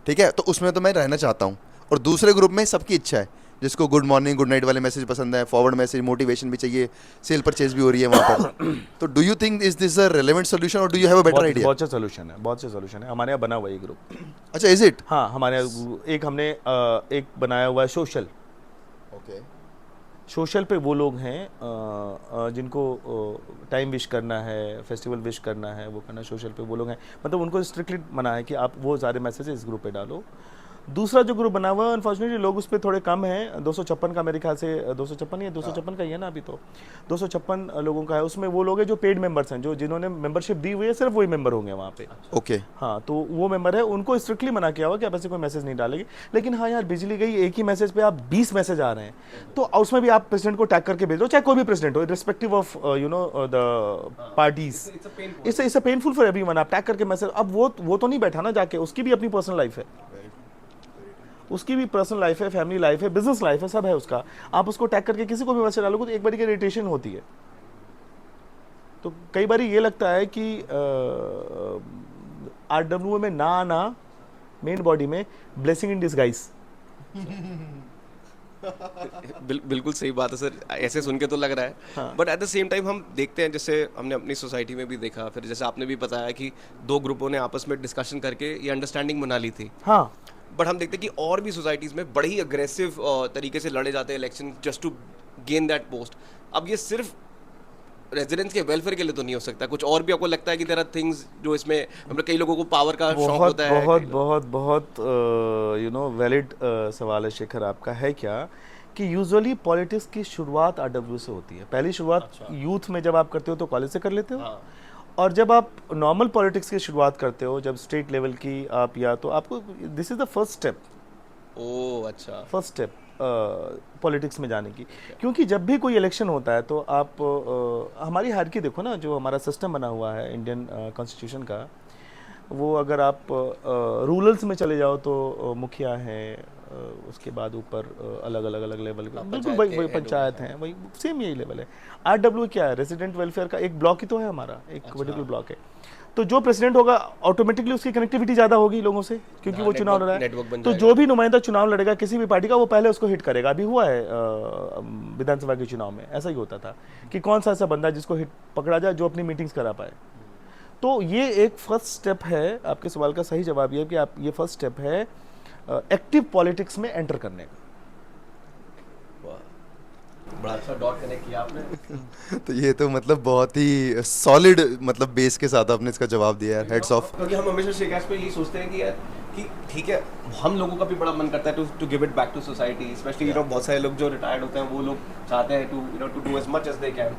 ठीक है। तो उसमें तो मैं रहना चाहता हूँ। और दूसरे ग्रुप में सबकी इच्छा है, जिसको गुड मॉर्निंग गुड नाइट वाले मैसेज पसंद है, फॉरवर्ड मैसेज, मोटिवेशन भी चाहिए, सेल परचेज भी हो रही है वहाँ पर। तो do you think is this a relevant solution or do you have a better idea? बहुत अच्छा सोल्यूशन है, बहुत अच्छा सोल्यूशन है। हमारे यहाँ बना हुआ है ये ग्रुप। अच्छा, इज इट? हाँ, हमारे यहाँ एक हमने एक बनाया हुआ है सोशल। ओके। सोशल पे वो लोग हैं जिनको टाइम विश करना है, फेस्टिवल विश करना है, वो करना, सोशल पे वो लोग हैं। मतलब उनको स्ट्रिक्टली मना है कि आप वो सारे मैसेज इस ग्रुप पे डालो। दूसरा जो ग्रुप बना हुआ है, अनफॉर्चुनेटली लोग उस पर थोड़े कम हैं। 256 का मेरे ख्याल से 256 या 256 का ही है ना अभी तो। 256 लोगों का है। उसमें वो लोग हैं जो पेड मेंबर्स हैं, जो जिन्होंने मेंबरशिप दी हुई है, सिर्फ वही मेंबर होंगे वहाँ पे। ओके। हाँ, तो वो मेंबर है, उनको स्ट्रिक्टली मना किया हुआ कि आप ऐसे कोई मैसेज नहीं डालेंगे। लेकिन हाँ यार, बिजली गई, एक ही मैसेज पे आप 20 मैसेज आ रहे हैं, तो उसमें भी आप प्रेसिडेंट को टैग करके भेज दो, चाहे कोई भी प्रेसिडेंट हो, respective of you know the parties. It's painful for everyone. आप टैग करके मैसेज, अब वो तो नहीं बैठा ना जाके, उसकी भी अपनी पर्सनल लाइफ है, उसकी भी पर्सनल लाइफ है, फैमिली लाइफ है, बिजनेस लाइफ है, सब है उसका। आप उसको टैग करके किसी को भी मैसेज डालोगे तो एक बारी की इरिटेशन होती है। तो कई बार ये लगता है कि आरडब्ल्यू में ना आना, मेन बॉडी में ब्लेसिंग इन डिसगाइज। बिल्कुल सही बात है सर, ऐसे सुन के तो लग रहा है। But at the same time हम देखते हैं, जैसे हमने अपनी सोसाइटी में भी देखा, फिर जैसे आपने भी बताया कि 2 ग्रुपों ने आपस में डिस्कशन करके ये अंडरस्टैंडिंग बना ली थी। हाँ, बट हम देखते हैं कि और भी सोसाइटीज़ में बड़े ही अग्रेसिव तरीके से लड़े जाते हैं election just to gain that post. अब ये सिर्फ रेजिडेंट्स के वेलफेयर के लिए तो नहीं हो सकता, कुछ और भी आपको लगता है कि देयर आर थिंग्स जो इसमें, मतलब कई लोगों को पावर का शौक बहुत होता है। बहुत बहुत बहुत यू नो वैलिड सवाल है शेखर आपका। है क्या कि यूजुअली पॉलिटिक्स की शुरुआत आरडब्ल्यू से होती है। पहली शुरुआत यूथ में जब आप करते हो तो कॉलेज से कर लेते हो, और जब आप नॉर्मल पॉलिटिक्स की शुरुआत करते हो, जब स्टेट लेवल की आप, या तो आपको this is the first step. Oh अच्छा, फर्स्ट स्टेप पॉलिटिक्स में जाने की। क्योंकि जब भी कोई इलेक्शन होता है तो आप हमारी हायरार्की देखो ना, जो हमारा सिस्टम बना हुआ है इंडियन कॉन्स्टिट्यूशन का, वो अगर आप रूरल्स में चले जाओ तो मुखिया है, उसके बाद ऊपर अलग अलग अलग लेवल के, बिल्कुल पंचायत वही के वही head पंचायत हैं, वही सेम यही लेवल है। RW क्या है, रेजिडेंट वेलफेयर का एक ब्लॉक ही तो है हमारा, एक पर्टिकुलर ब्लॉक है। तो जो प्रेसिडेंट होगा ऑटोमेटिकली उसकी कनेक्टिविटी ज़्यादा होगी लोगों से, क्योंकि हाँ, वो चुनाव लड़ रहा नेटवर्क है। बन तो जाएगा। जो भी नुमाइंदा चुनाव लड़ेगा किसी भी पार्टी का, वो पहले उसको हिट करेगा। अभी हुआ है विधानसभा के चुनाव में ऐसा ही होता था कि कौन सा ऐसा बंदा जिसको हिट पकड़ा जाए जो अपनी मीटिंग्स करा पाए। तो ये एक फर्स्ट स्टेप है, आपके सवाल का सही जवाब ये है कि आप ये फर्स्ट स्टेप है एक्टिव पॉलिटिक्स में एंटर करने का। बड़ा अच्छा डॉट कनेक्ट किया आपने। तो ये तो मतलब बहुत ही सॉलिड मतलब बेस के साथ आपने इसका जवाब दिया यार, हेड्स ऑफ। क्योंकि हम हमेशा शेखास पे यही सोचते हैं कि यार कि ठीक है, हम लोगों का भी बड़ा मन करता है to give it back to society, specially बहुत सारे लोग जो रिटायर्ड होते हैं वो लोग चाहते हैं to do as much as they can.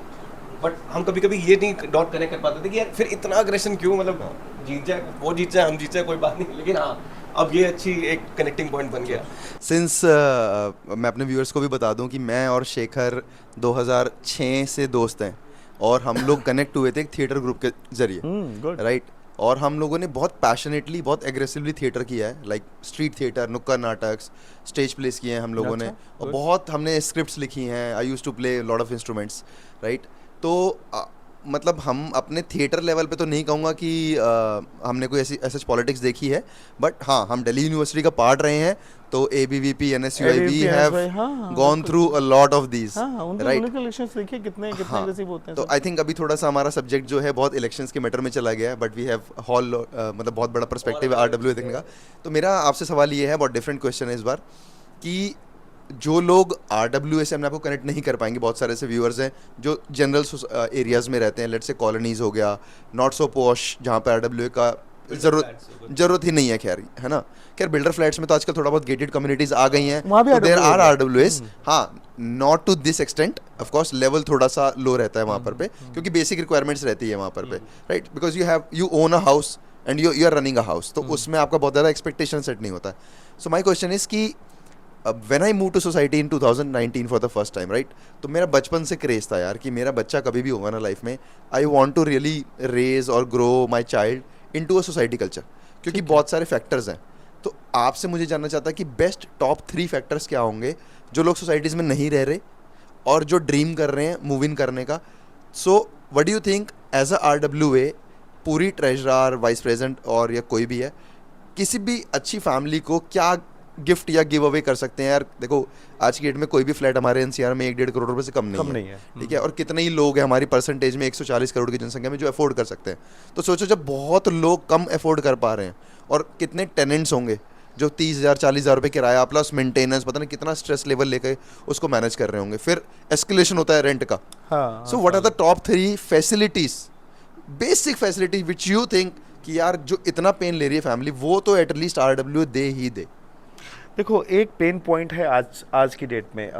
But हम कभी कभी ये नहीं डॉट कनेक्ट कर पाते थे कि यार फिर इतना अग्रेशन क्यों, मतलब जीत जाए वो जीत जाए हम जीत जाए कोई बात नहीं, लेकिन हाँ अब ये अच्छी एक कनेक्टिंग पॉइंट बन गया। सिंस मैं अपने व्यूअर्स को भी बता दूं कि मैं और शेखर 2006 से दोस्त हैं और हम लोग कनेक्ट हुए थे एक थिएटर ग्रुप के जरिए, गुड। राइट। और हम लोगों ने बहुत पैशनेटली बहुत एग्रेसिवली थिएटर किया है, लाइक स्ट्रीट थिएटर, नुक्कड़ नाटक, स्टेज प्लेस किए हैं हम लोगों ने, अच्छा, और good. बहुत हमने स्क्रिप्ट्स लिखी हैं। I used to play lot of instruments, right. तो मतलब हम अपने थिएटर लेवल पे तो नहीं कहूँगा कि हमने कोई ऐसी पॉलिटिक्स देखी है, बट हाँ हम दिल्ली यूनिवर्सिटी का पार्ट रहे हैं, तो ABVP NSUI we have gone through a lot of these, right. उनके इलेक्शंस देखिए कितने कितने एग्रेसिव होते हैं। तो आई थिंक अभी थोड़ा सा हमारा सब्जेक्ट जो है बहुत इलेक्शंस के मैटर में चला गया है, बट वी हैव हॉल मतलब बहुत बड़ा पर्सपेक्टिव है RWA देखने का। तो मेरा आपसे सवाल ये है, बहुत डिफरेंट क्वेश्चन है इस बार, कि जो लोग RWA से हमने आपको कनेक्ट नहीं कर पाएंगे, बहुत सारे ऐसे व्यूअर्स हैं जो जनरल एरियाज़ में रहते हैं, लेट्स से कॉलोनीज हो गया, नॉट सो पॉश, जहाँ पे RWA का जरूरत ही नहीं है, खैर है ना। खैर बिल्डर फ्लैट्स में तो आजकल थोड़ा बहुत गेटेड कम्युनिटीज आ गई हैं, वहाँ भी देयर आर RWA RWAs, हाँ not to this extent, of course level थोड़ा सा लो रहता है वहाँ पर पे, क्योंकि बेसिक रिक्वायरमेंट्स रहती है वहाँ पर पे, right, because you own a house and you are running a house, तो उसमें आपका बहुत ज़्यादा एक्सपेक्टेशन सेट नहीं होता है। सो माई क्वेश्चन इज कि when I move to society in 2019 for the first time, right, तो मेरा बचपन से क्रेज था यार कि मेरा बच्चा कभी भी होगा ना लाइफ में, I want to really raise or grow my child into a society culture, क्योंकि बहुत सारे फैक्टर्स हैं। तो आपसे मुझे जानना चाहता है कि बेस्ट टॉप 3 फैक्टर्स क्या होंगे जो लोग सोसाइटीज़ में नहीं रह रहे और जो ड्रीम कर रहे हैं मूव इन करने का। So what do you think as a RWA, पूरी ट्रेजरर, वाइस प्रेसिडेंट और या कोई भी है, किसी भी अच्छी फैमिली को क्या गिफ्ट या गिव अवे कर सकते हैं? यार देखो आज की डेट में कोई भी फ्लैट हमारे NCR में 1-1.5 करोड़ रुपए से कम नहीं है, ठीक है, और कितने ही लोग हैं हमारी परसेंटेज में 140 करोड़ की जनसंख्या में जो अफोर्ड कर सकते हैं। तो सोचो जब बहुत लोग कम अफोर्ड कर पा रहे हैं, और कितने टेनेंट्स होंगे जो 30,000 40,000 रुपये किराया प्लस मेंटेनेंस, पता नहीं कितना स्ट्रेस लेवल लेकर उसको मैनेज कर रहे होंगे, फिर एस्केलेशन होता है रेंट का। So what are the top 3 facilities, basic facility which you think कि यार जो इतना पेन ले रही है फैमिली, वो तो एटलीस्ट RWA दे ही दे? देखो एक पेन पॉइंट है आज की डेट में,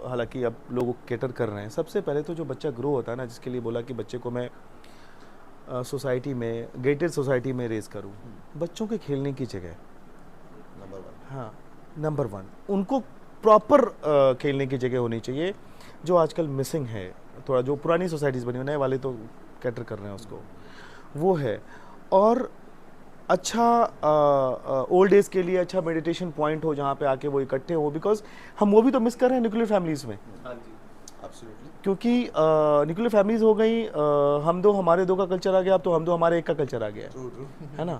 हालांकि अब लोग केटर कर रहे हैं। सबसे पहले तो जो बच्चा ग्रो होता है ना, जिसके लिए बोला कि बच्चे को मैं सोसाइटी में, गेटेड सोसाइटी में रेज करूं, बच्चों के खेलने की जगह नंबर 1 उनको प्रॉपर खेलने की जगह होनी चाहिए, जो आजकल मिसिंग है। थोड़ा जो पुरानी सोसाइटीज़ बनी, नए वाले तो कैटर कर रहे हैं उसको, वो है। और अच्छा ओल्ड एज के लिए अच्छा मेडिटेशन पॉइंट हो जहाँ पे आके वो इकट्ठे हो, बिकॉज हम वो भी तो मिस कर रहे हैं न्यूक्लियर फैमिलीज़ में। क्योंकि न्यूक्लियर फैमिलीज हो गई, हम दो हमारे दो का कल्चर आ गया, अब तो हम दो हमारे एक का कल्चर आ गया है ना।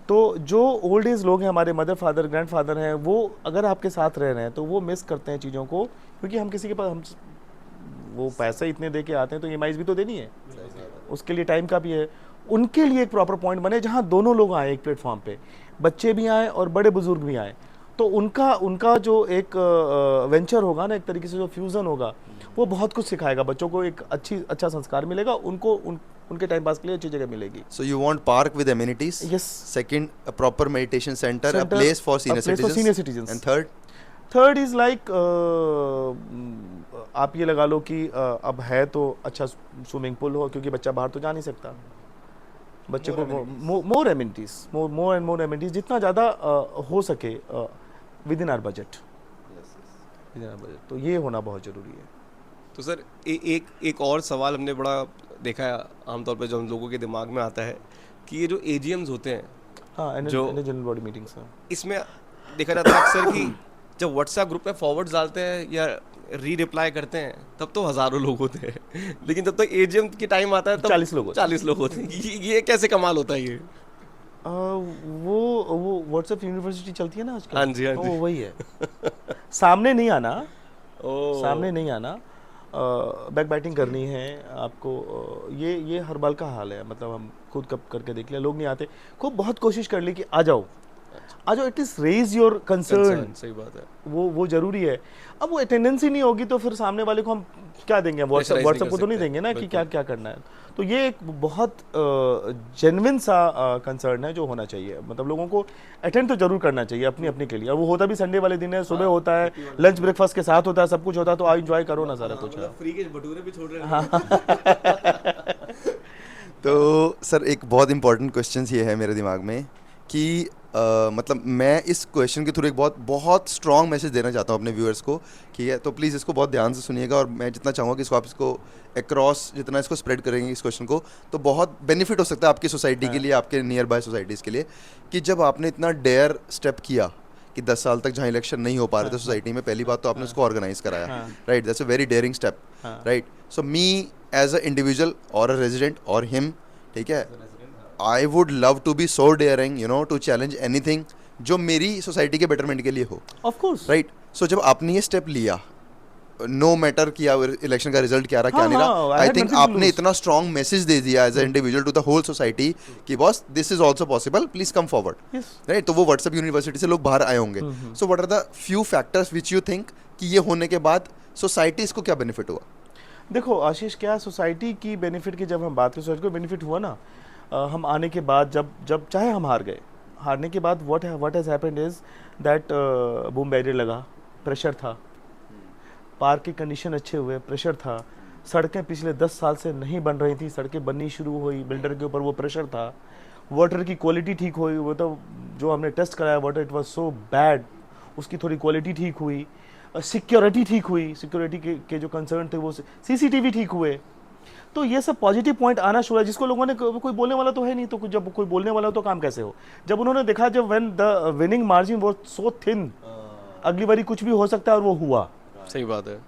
तो जो ओल्ड एज लोग हैं, हमारे मदर फादर ग्रैंडफादर हैं, वो अगर आपके साथ रह रहे हैं तो वो मिस करते हैं चीज़ों को, क्योंकि हम किसी के पास हम वो पैसे इतने दे के आते हैं तो EMIs भी तो देनी है, उसके लिए टाइम का भी है। उनके लिए एक प्रॉपर पॉइंट बने जहाँ दोनों लोग आए एक प्लेटफॉर्म पे, बच्चे भी आए और बड़े बुजुर्ग भी आए, तो उनका जो एक वेंचर होगा ना, एक तरीके से जो फ्यूज़न होगा, वो बहुत कुछ सिखाएगा बच्चों को, एक अच्छा संस्कार मिलेगा उनको, उनके टाइम पास के लिए अच्छी जगह मिलेगी। So you want park with amenities? Yes. Second, a proper meditation center, a place for senior citizens. And third is like आप ये लगा लो कि अब है तो अच्छा स्विमिंग पूल हो, क्योंकि बच्चा बाहर तो जा नहीं सकता, बच्चे को मोर एमिनिटीज जितना ज़्यादा हो सके विद इन आवर बजट, तो ये होना बहुत ज़रूरी है। तो सर एक और सवाल हमने बड़ा देखा है आमतौर पर जो हम लोगों के दिमाग में आता है कि ये जो AGMs होते हैं, हाँ, जो जनरल बॉडी मीटिंग्स, इसमें देखा जाता है अक्सर कि जब व्हाट्सएप ग्रुप पे फॉरवर्ड्स डालते हैं या रिप्लाई करते हैं तब तो हज़ारों लोग होते हैं, लेकिन जब तक एजीएम की टाइम आता है तब 40 लोग होते हैं। 40 लोग होते हैं। ये कैसे कमाल होता है ये? वो व्हाट्सएप यूनिवर्सिटी चलती है ना आजकल, हाँ जी, हाँ तो जी। वो वही है। सामने नहीं आना, ओ सामने नहीं आना, बैक बैटिंग करनी है आपको। ये हर बाल का हाल है, मतलब हम खुद कब करके देख लिया, लोग नहीं आते। खूब बहुत कोशिश कर ली कि आ जाओ, at least raise your concern. Concern, सही बात है। वो जरूरी है। अब वो अटेंडेंस ही नहीं होगी तो फिर सामने वाले को हम क्या देंगे? Pressurize नहीं व्हाट्सएप कर को तो नहीं सकते, देंगे ना कि क्या बिल्कुल। क्या करना है। तो ये एक बहुत जेन्युइन सा कंसर्न है जो होना चाहिए, मतलब लोगों को अटेंड तो जरूर करना चाहिए अपनी अपने के लिए। और वो होता भी संडे वाले दिन है, सुबह होता है, लंच ब्रेकफास्ट के साथ होता है, सब कुछ होता है, तो आप इंजॉय करो ना सारा कुछ। फ्री के भटूरे भी छोड़ रहे हैं। तो सर एक बहुत इंपॉर्टेंट क्वेश्चन ये है मेरे दिमाग में कि मतलब मैं इस क्वेश्चन के थ्रू एक बहुत बहुत स्ट्रॉन्ग मैसेज देना चाहता हूँ अपने व्यूअर्स को, ठीक है? तो प्लीज़ इसको बहुत ध्यान से सुनिएगा, और मैं जितना चाहूँगा कि इसको आप इसको अक्रॉस जितना इसको स्प्रेड करेंगे इस क्वेश्चन को, तो बहुत बेनिफिट हो सकता है आपकी सोसाइटी के लिए, आपके नियर बाय सोसाइटीज़ के लिए। कि जब आपने इतना डेयर स्टेप किया कि 10 साल तक जहाँ इलेक्शन नहीं हो पा रहे थे सोसाइटी में, पहली बात तो आपने उसको ऑर्गेनाइज कराया, right? That's a very daring step, right? So me as a individual और अ रेजिडेंट और हिम, ठीक है, I would love to be so daring, you know, to challenge anything जो मेरी सोसाइटी के बेटरमेंट के लिए हो, ऑफ कोर्स, राइट? सो जब आपने ये स्टेप लिया, नो मैटर किया इलेक्शन का रिजल्ट क्या रहा क्या हाँ, नहीं हाँ, रहा, I I had think nothing to आपने lose. इतना स्ट्रॉन्ग मैसेज दे दिया as a individual to the whole society कि boss this is also possible, please come forward, Yes. Right? तो वो व्हाट्सएप यूनिवर्सिटी से लोग बाहर आए होंगे। So what are the few factors which you think कि ये होने के बाद सोसाइटीज को क्या बेनिफिट हुआ? देखो आशीष, क्या सोसाइटी की बेनिफिट की जब हम बात करें, सोसाइटी को बेनिफिट हुआ ना, हम आने के बाद, जब चाहे हम हार गए, हारने के बाद what has happened is that boom barrier लगा, प्रेशर था, पार्क की कंडीशन अच्छे हुए, प्रेशर था, सड़कें पिछले 10 साल से नहीं बन रही थी, सड़कें बननी शुरू हुई, बिल्डर के ऊपर वो प्रेशर था, वाटर की क्वालिटी ठीक हुई, वो तो जो हमने टेस्ट कराया water, it was so bad, उसकी थोड़ी क्वालिटी ठीक हुई, सिक्योरिटी ठीक हुई, सिक्योरिटी के जो कंसर्न थे वो, सीसीटीवी ठीक हुए। तो ये सब पॉजिटिव पॉइंट आना शुरू है, जिसको लोगों ने, कोई बोलने वाला तो है नहीं, तो जब कोई बोलने वाला हो तो काम कैसे हो? जब उन्होंने देखा, जब व्हेन द विनिंग मार्जिन वो सो थिन, अगली बारी कुछ भी हो सकता है, और वो हुआ, सही बात है।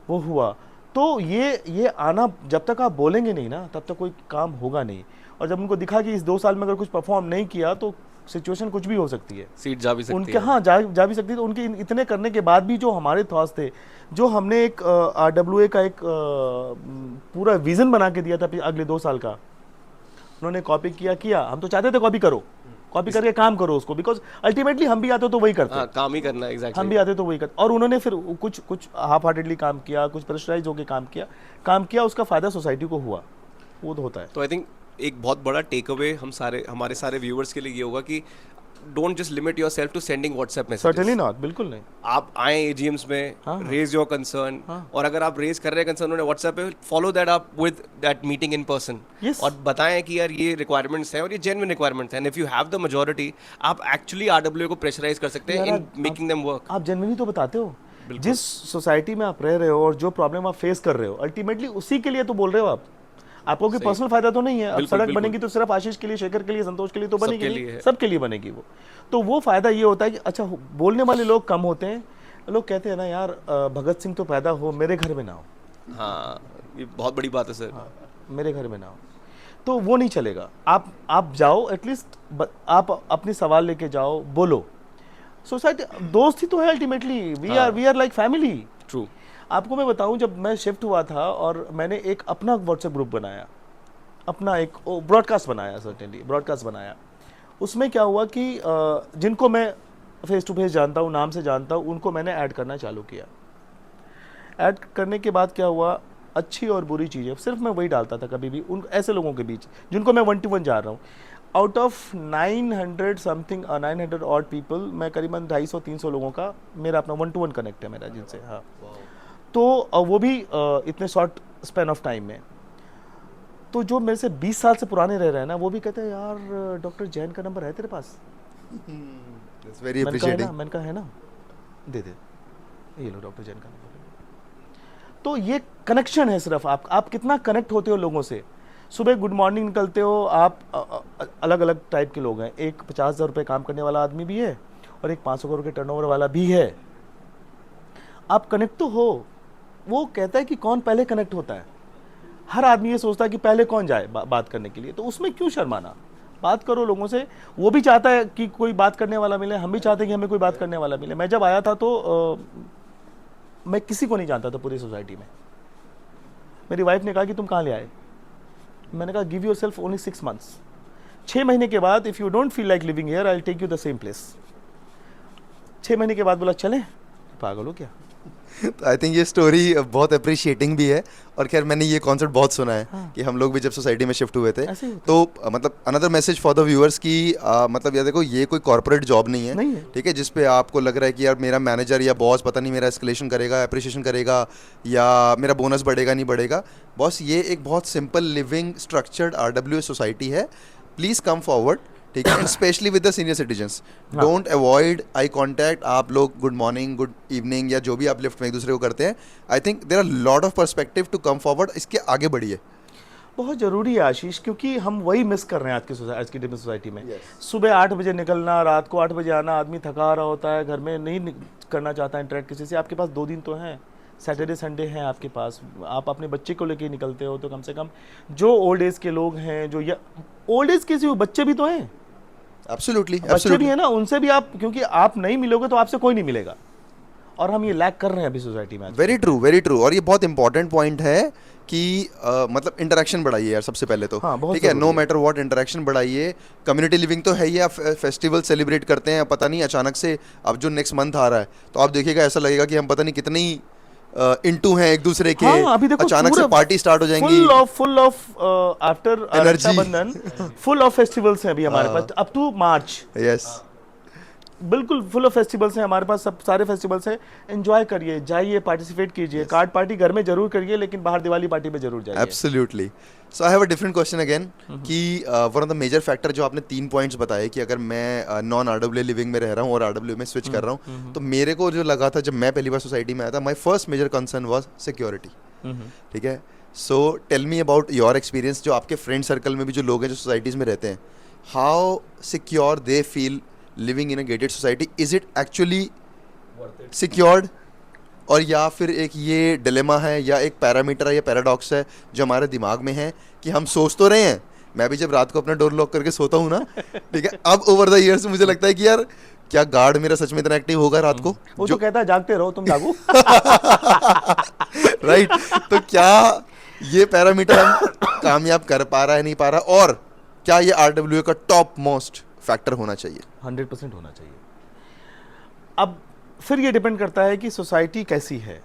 वो हुआ। तो ये आना, जब तक आप बोलेंगे नहीं ना, तब तक कोई काम होगा नहीं। और जब उनको दिखा कि इस 2 साल में अगर कुछ परफॉर्म नहीं किया तो सिचुएशन कुछ भी हो सकती है, सीट जा भी सकती उनके, है। हाँ जा भी सकती है। तो उनके इतने करने के बाद भी जो हमारे थॉट्स थे, जो हमने एक RWA का एक पूरा विजन बना के दिया था अगले 2 साल का, उन्होंने कॉपी किया। हम तो चाहते थे कॉपी करो, कॉपी करके काम करो उसको, बिकॉज अल्टीमेटली हम भी आते तो वही करते, हाँ, काम ही करना है, हम एग्जैक्टली। भी आते तो वही करते। और उन्होंने फिर कुछ हाफ हार्टेडली काम किया, कुछ प्रेशराइज होकर काम किया, उसका फायदा सोसाइटी को हुआ, वो तो होता है। तो आई थिंक एक बहुत बड़ा टेक अवे हमारे सारे व्यूअर्स के लिए ये होगा कि don't just limit yourself to sending WhatsApp certainly messages. Not, बिल्कुल नहीं। आप आए एजीएम्स में, हाँ। रेज योर कंसर्न, और अगर आप रेज कर रहे हैं कंसर्न व्हाट्सएप पे, follow that up with that meeting in person, Yes. और बताएं कि यार ये रिक्वायरमेंट्स हैं और ये जेन्युइन रिक्वायरमेंट्स हैं, and if you have the majority, आप एक्चुअली आरडब्ल्यू को प्रेशराइज कर सकते हैं यार, इन मेकिंग देम वर्क। आप जनरली तो बताते हो, जिस सोसाइटी में आप रह रहे हो और जो प्रॉब्लम आप फेस कर रहे हो, अल्टीमेटली उसी के लिए तो बोल रहे हो आप। आपको कोई पर्सनल फायदा तो नहीं है। अब बिल्कुल, सड़क बिल्कुल। बनेगी तो सिर्फ आशीष के लिए, शेखर के लिए, संतोष के लिए तो बनेगी सबके नहीं, लिए है। सबके लिए बनेगी वो। तो वो फायदा ये होता है कि अच्छा, बोलने वाले लोग कम होते हैं। लोग कहते हैं ना यार, भगत सिंह तो पैदा हो, मेरे घर में ना हो। हाँ, ये बहुत बड़ी बात है सर। हाँ, मेरे घर में ना हो, तो वो नहीं चलेगा। आप जाओ, एटलीस्ट आप अपने सवाल लेके जाओ, बोलो। सोसाइटी दोस्त ही तो है ultimately, we are like family. True. आपको मैं बताऊं, जब मैं शिफ्ट हुआ था और मैंने एक अपना व्हाट्सएप ग्रुप बनाया, अपना एक ब्रॉडकास्ट बनाया, सर्टेनली ब्रॉडकास्ट बनाया। उसमें क्या हुआ कि जिनको मैं फेस टू फेस जानता हूँ, नाम से जानता हूँ, उनको मैंने ऐड करना चालू किया। ऐड करने के बाद क्या हुआ, अच्छी और बुरी चीज़ें सिर्फ मैं वही डालता था कभी भी, उन ऐसे लोगों के बीच जिनको मैं 1-to-1 जा रहा हूँ। Out of 900 something 900 odd people, मैं करीबन 250-300 लोगों का मेरा अपना 1-to-1 कनेक्ट है मेरा जिनसे। हाँ, तो वो भी इतने शॉर्ट स्पैन ऑफ टाइम में। तो जो मेरे से 20 साल से पुराने रह रहे हैं ना, वो भी कहते हैं यार डॉक्टर जैन का नंबर है तेरे पास? That's very मैंने कहा है appreciating. ना, मैंने कहा है ना, दे दे, ये लो डॉक्टर जैन का नंबर। तो ये कनेक्शन है सिर्फ, आप कितना कनेक्ट होते हो लोगों से। सुबह गुड मॉर्निंग निकलते हो आप, अलग अलग टाइप के लोग हैं। एक 50,000 रुपये काम करने वाला आदमी भी है, और एक 500 करोड़ के टर्नओवर वाला भी है, आप कनेक्ट तो हो। वो कहता है कि कौन पहले कनेक्ट होता है, हर आदमी ये सोचता है कि पहले कौन जाए बात करने के लिए, तो उसमें क्यों शर्माना, बात करो लोगों से। वो भी चाहता है कि कोई बात करने वाला मिले, हम भी चाहते हैं कि हमें कोई बात करने वाला मिले। मैं जब आया था तो मैं किसी को नहीं जानता था पूरी सोसाइटी में। मेरी वाइफ ने कहा कि तुम कहाँ ले आए, मैंने कहा give yourself only 6 months, 6 महीने के बाद if you don't feel like living here I will take you the same place. 6 महीने के बाद बोला चलें, पागल हो क्या। तो आई थिंक ये स्टोरी बहुत अप्रिशिएटिंग भी है। और खैर मैंने ये कॉन्सेप्ट बहुत सुना है कि हम लोग भी जब सोसाइटी में शिफ्ट हुए थे ऐसे ही होता तो मतलब another message for the viewers की मतलब यार देखो ये कोई कॉर्पोरेट जॉब नहीं नहीं है, है। ठीक है, जिस पे आपको लग रहा है कि यार मेरा मैनेजर या बॉस पता नहीं मेरा एस्केलेशन करेगा, अप्रिशिएशन करेगा या मेरा बोनस बढ़ेगा नहीं बढ़ेगा। बॉस ये एक बहुत simple living structured RWA society है, प्लीज़ कम फॉरवर्ड, ठीक है, and specially with the senior citizens don't avoid eye contact. आप लोग गुड मॉर्निंग गुड इवनिंग या जो भी आप लिफ्ट में एक दूसरे को करते हैं, I think there are lot of perspective to come forward, इसके आगे बढ़िए। बहुत ज़रूरी है आशीष, क्योंकि हम वही मिस कर रहे हैं आज की सोसाइटी में। सुबह 8 बजे निकलना, रात को 8 बजे आना, आदमी थका रहा होता है, घर में नहीं करना चाहता इंटरेक्ट किसी से। आपके पास 2 दिन तो हैं, सैटरडे संडे हैं आपके पास, आप अपने बच्चे को लेके निकलते हो, तो कम से कम जो ओल्ड एज के लोग हैं, जो या ओल्ड एज के बच्चे भी तो हैं, एब्सोल्युटली बच्चे भी है ना, उनसे भी आप, क्योंकि आप नहीं मिलोगे तो आपसे कोई नहीं मिलेगा, और हम ये लैक कर रहे हैं अभी सोसाइटी में। Very true very true. और ये बहुत इंपॉर्टेंट पॉइंट है कि मतलब इंटरेक्शन बढ़ाइए यार सबसे पहले तो, हाँ, बहुत ठीक है, नो ज़रूरी है। मैटर व्हाट इंटरेक्शन बढ़ाइए। कम्युनिटी लिविंग तो है ही, आप फेस्टिवल सेलिब्रेट करते हैं, पता नहीं अचानक से अब जो नेक्स्ट मंथ आ रहा है तो आप देखिएगा ऐसा लगेगा कि हम पता नहीं कितने ही इंटू हैं एक दूसरे के, हाँ, अभी देखो अचानक से पूरा पार्टी स्टार्ट हो जाएंगी, full of after Energy. Rakshabandhan full of festivals हैं अभी हमारे पास अप टू मार्च, यस बिल्कुल फुल ऑफ फेस्टिवल्स हैं हमारे पास, सब सारे फेस्टिवल्स हैं। एंजॉय करिए, जाइए, पार्टिसिपेट कीजिए, कार्ड पार्टी घर में जरूर करिए, लेकिन बाहर दिवाली पार्टी में जरूर जाइए। Absolutely. So I have a different question again कि one of the major factor जो आपने 3 पॉइंट्स बताए कि अगर मैं नॉन RWA लिविंग में रह रहा हूँ और RWA में स्विच कर रहा हूँ, तो मेरे को जो लगा था जब मैं पहली बार सोसाइटी में आया था, my first major concern was security, ठीक है। So tell me about your experience, जो आपके फ्रेंड सर्कल में भी जो लोग हैं जो सोसाइटीज़ में रहते हैं, how secure they feel living in a gated society, is it actually secured, और या फिर एक ये डिलेमा है या एक पैरामीटर है या पैराडॉक्स है जो हमारे दिमाग में है कि हम सोच तो रहे हैं, मैं भी जब रात को अपना डोर लॉक करके सोता हूँ ना, ठीक है, अब ओवर द ईयर्स मुझे लगता है कि यार क्या गार्ड मेरा सच में इतना एक्टिव होगा रात को, वो तो कहता है जागते रहो, तुम जागो। राइट। तो क्या ये पैरामीटर हम कामयाब कर पा रहा है नहीं पा रहा, और क्या ये RWA का टॉप मोस्ट फैक्टर होना चाहिए? 100% होना चाहिए। अब फिर ये डिपेंड करता है कि सोसाइटी कैसी है,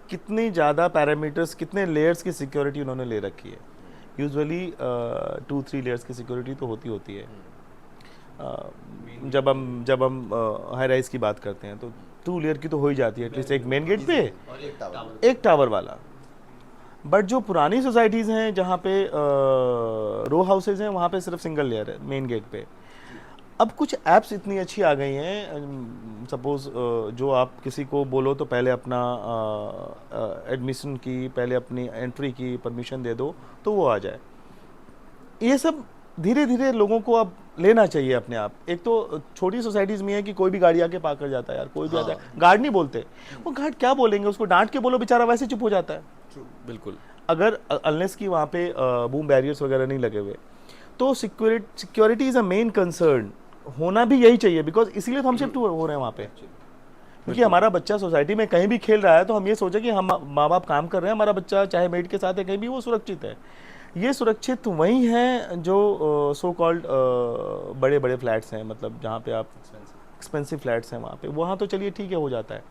कितनी ज़्यादा पैरामीटर्स, कितने लेयर्स की सिक्योरिटी उन्होंने ले रखी है। यूजुअली 2-3 लेयर्स की सिक्योरिटी तो होती है। जब हम हाई राइज की बात करते हैं तो 2 लेयर की तो हो ही जाती है एटलीस्ट, एक मेन गेट पे, एक टावर वाला। बट जो पुरानी सोसाइटीज़ हैं जहाँ पे रो हाउसेज हैं, वहाँ पे सिर्फ सिंगल लेयर है मेन गेट पे। अब कुछ ऐप्स इतनी अच्छी आ गई हैं, सपोज़ जो आप किसी को बोलो तो पहले अपना एडमिशन की, पहले अपनी एंट्री की परमिशन दे दो तो वो आ जाए। ये सब धीरे धीरे लोगों को अब लेना चाहिए अपने आप। एक तो छोटी सोसाइटीज़ में है कि कोई भी गाड़ी आके पार कर जाता है यार, कोई भी आता है, गार्ड नहीं बोलते, वो गार्ड क्या बोलेंगे, उसको डांट के बोलो, बेचारा वैसे चुप हो जाता है। बिल्कुल। अगर अनलेस की वहाँ पे बूम बैरियर्स वगैरह नहीं लगे हुए, तो security is a main concern, होना भी यही चाहिए, बिकॉज इसीलिए तो हम शिफ्ट हो रहे हैं वहाँ पे, क्योंकि हमारा बच्चा सोसाइटी में कहीं भी खेल रहा है तो हम ये सोचे कि हम माँ बाप काम कर रहे हैं, हमारा बच्चा चाहे मेड के साथ है कहीं भी, वो सुरक्षित है। ये सुरक्षित वही हैं जो सो कॉल्ड बड़े बड़े फ्लैट्स हैं, मतलब जहाँ पे आप एक्सपेंसिव फ्लैट्स हैं वहाँ तो चलिए ठीक है, हो जाता है।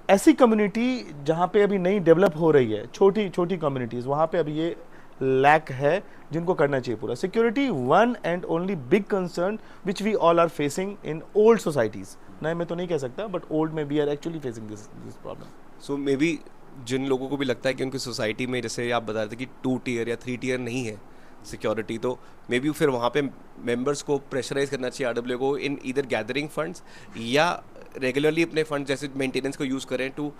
ऐसी कम्युनिटी जहाँ पे अभी नई डेवलप हो रही है, छोटी छोटी कम्युनिटीज़, वहाँ पे अभी ये लैक है जिनको करना चाहिए पूरा। Security one and only big concern which we all are facing in old societies. नए में तो नहीं कह सकता, बट ओल्ड में we are actually facing this problem. So maybe जिन लोगों को भी लगता है कि उनकी सोसाइटी में, जैसे आप बता रहे थे कि 2 टियर या 3 टियर नहीं है सिक्योरिटी, तो मे बी फिर वहाँ पे मेंबर्स को प्रेशराइज करना चाहिए RWA को इन ईदर गैदरिंग फंड्स या रेगुलरली अपने फंड जैसे मेंटेनेंस को यूज़ करें टू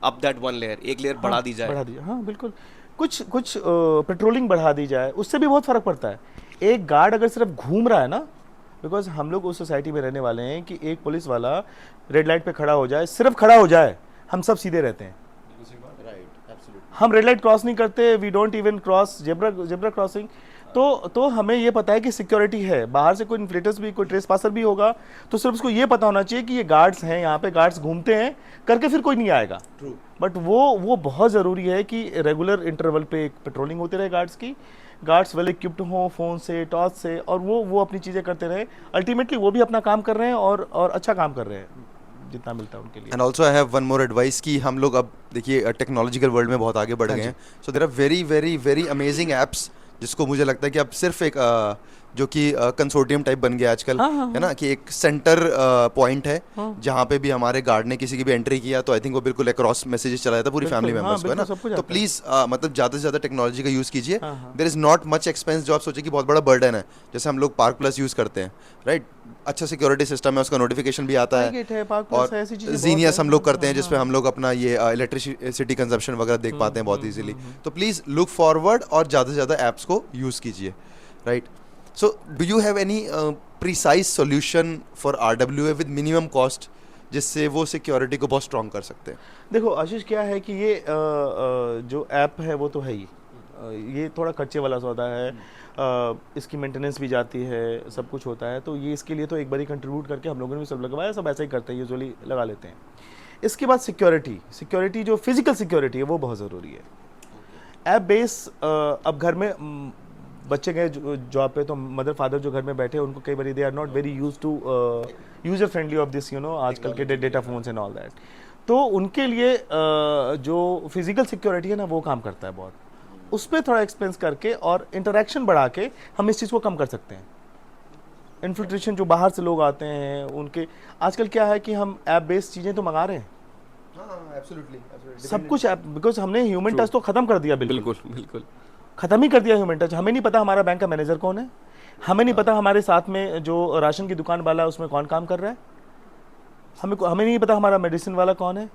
अप दैट 1 लेयर, एक लेयर बढ़ा दी जाए। हाँ बिल्कुल, कुछ पेट्रोलिंग बढ़ा दी जाए, उससे भी बहुत फ़र्क पड़ता है। एक गार्ड अगर सिर्फ घूम रहा है ना, बिकॉज हम लोग उस सोसाइटी में रहने वाले हैं कि एक पुलिस वाला रेड लाइट पे खड़ा हो जाए, सिर्फ खड़ा हो जाए, हम सब सीधे रहते हैं। हम रेड लाइट क्रॉस नहीं करते, we don't even cross zebra crossing. तो हमें ये पता है कि सिक्योरिटी है, बाहर से कोई इन्फ्लेटर्स भी, कोई ट्रेस पासर भी होगा तो सिर्फ उसको ये पता होना चाहिए कि ये गार्ड्स हैं, यहाँ पे गार्ड्स घूमते हैं करके फिर कोई नहीं आएगा। बट वो बहुत ज़रूरी है कि रेगुलर इंटरवल पे एक पेट्रोलिंग होती रहे गार्ड्स की, गार्ड्स वेल इक्विप्ड हों फ़ोन से, टॉर्च से, और वो अपनी चीज़ें करते रहे। अल्टीमेटली वो भी अपना काम कर रहे हैं और अच्छा काम कर रहे हैं जितना मिलता है उनके लिए। And also I have one more advice कि हम लोग अब देखिए टेक्नोलॉजिकल वर्ल्ड में बहुत आगे बढ़ गए हैं, so there are very very very amazing apps जिसको मुझे लगता है कि अब सिर्फ एक जो कि कंसोर्टियम टाइप बन गया आजकल, है ना, कि एक सेंटर पॉइंट है जहाँ पे भी हमारे गार्ड ने किसी की भी एंट्री किया तो आई थिंक वो बिल्कुल अक्रॉस मैसेजेस चला जाता है पूरी फैमिली मेंबर्स को, है ना। तो प्लीज़ मतलब ज़्यादा से ज़्यादा टेक्नोलॉजी का यूज़ कीजिए। There is not much expense जो आप सोचे कि बहुत बड़ा बर्डन है। जैसे हम लोग पार्क प्लस यूज़ करते हैं, राइट, अच्छा सिक्योरिटी सिस्टम है, उसका नोटिफिकेशन भी आता है, और जीनियस हम लोग करते हैं जिसपे हम लोग अपना ये इलेक्ट्रिसिटी कंजप्शन वगैरह देख पाते हैं बहुत इजीली। तो प्लीज़ लुक फॉरवर्ड और ज़्यादा से ज़्यादा ऐप्स को यूज़ कीजिए, right. So do you have any precise solution for RWA with minimum cost जिससे वो सिक्योरिटी को बहुत स्ट्रॉन्ग कर सकते हैं? देखो आशीष, क्या है कि ये जो ऐप है वो तो है ही, ये थोड़ा खर्चे वाला सौदा है, इसकी मेंटेनेंस भी जाती है, सब कुछ होता है, तो ये इसके लिए तो एक बार ही कंट्रीब्यूट करके हम लोगों ने भी सब लगवाया, सब ऐसा ही करते हैं, यूजुअली लगा लेते हैं। इसके बाद सिक्योरिटी जो फिजिकल सिक्योरिटी है वो बहुत ज़रूरी है। ऐप बेस, अब घर में बच्चे गए जॉब पे तो मदर फादर जो घर में बैठे उनको कई बार they are not very use to user friendly of this, you know, आजकल के data phones and all that. तो उनके लिए जो फिजिकल सिक्योरिटी है ना वो काम करता है बहुत, उस पर थोड़ा एक्सपेंस करके और इंटरेक्शन बढ़ा के हम इस चीज़ को कम कर सकते हैं। इन्फिल्ट्रेशन जो बाहर से लोग आते हैं उनके, आजकल क्या है कि हम ऐप बेस्ड चीज़ें तो मंगा रहे हैं, सब कुछ ऐप, बिकॉज हमने ह्यूमन टच तो खत्म कर दिया, बिल्कुल खत्म ही कर दिया ह्यूमन टच। हमें नहीं पता हमारा बैंक का मैनेजर कौन है, हमें नहीं पता हमारे साथ में जो राशन की दुकान वाला है उसमें कौन काम कर रहा है, हमें नहीं पता हमारा मेडिसिन वाला कौन है।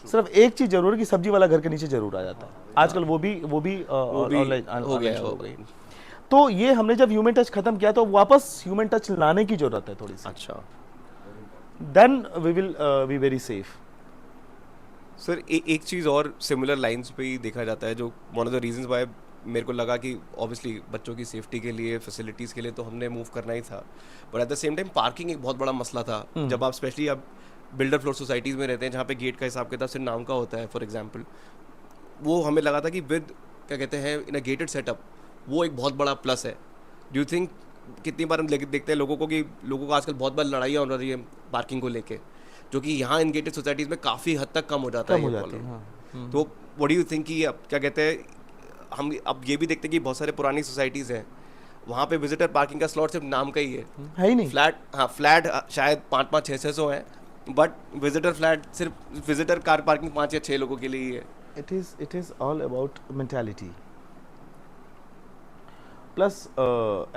सिर्फ एक चीज़ जरूर है कि सब्जी वाला घर के नीचे जरूर आ जाता है आजकल, वो भी ऑनलाइन हो गई। तो ये हमने जब ह्यूमन टच खत्म किया तो वापस ह्यूमन टच लाने की जरूरत है थोड़ी सी। अच्छा, then we will be very safe. Sir एक चीज़ और सिमिलर लाइंस पे ही देखा जाता है, जो one of the reasons Y मेरे को लगा कि ऑब्वियसली बच्चों की सेफ्टी के लिए, फैसिलिटीज़ के लिए तो हमने मूव करना ही था, but at the same time parking एक बहुत बड़ा मसला था। जब आप स्पेशली आप बिल्डर फ्लोर सोसाइटीज़ में रहते हैं जहाँ पे गेट का हिसाब किताब सिर्फ नाम का होता है, फॉर एग्जांपल, वो हमें लगा था कि विद क्या कहते हैं इन अ गेटेड सेटअप वो एक बहुत बड़ा प्लस है। डू यू थिंक, कितनी बार हम देखते हैं लोगों को आजकल बहुत बार लड़ाइयाँ हो रही है पार्किंग को लेके, जो कि यहाँ इन गेटेड सोसाइटीज़ में काफ़ी हद तक कम हो जाता है ये प्रॉब्लम। तो व्हाट डू यू थिंक कि अब क्या कहते हैं, हम अब ये भी देखते हैं कि बहुत सारे पुरानी सोसाइटीज़ हैं वहाँ पे विजिटर पार्किंग का स्लॉट सिर्फ नाम का ही है ही नहीं। फ्लैट शायद 5-600 है, बट विजिटर फ्लैट सिर्फ विजिटर कार पार्किंग 5 या 6 लोगों के लिए ही है। It is all about mentality. Plus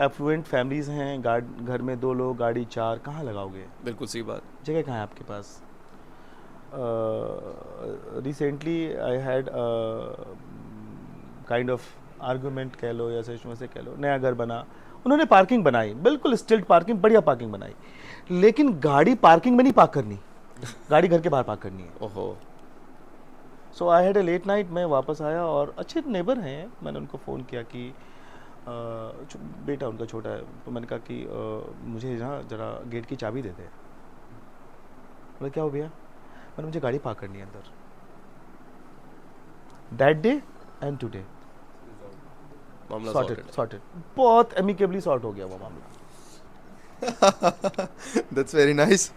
affluent families हैं, घर में 2 लोग, गाड़ी 4, कहाँ लगाओगे? बिल्कुल सही बात। जगह कहाँ है आपके पास? Recently I had kind of argument कह लो या सच में से कह लो, नया घर बना, उन्होंने पार्किंग बनाई, बिल्कुल स्टिल्ट पार्किंग, बढ़िया पार्किंग बनाई, लेकिन गाड़ी पार्किंग में नहीं पार्क करनी, गाड़ी घर के बाहर पार्क करनी है। ओहो। So I had a late night, मैं वापस आया और अच्छे नेबर हैं, मैंने उनको फ़ोन किया कि बेटा उनका छोटा है, तो मैंने कहा कि मुझे ना ज़रा गेट की चाबी दे दे। बोले क्या हो भैया? मैंने, मुझे गाड़ी पार्क करनी है अंदर। दैट डे एंड टुडे मामला सॉर्टेड, बहुत एमिकेबली सॉर्ट हो गया वो मामला। That's very nice.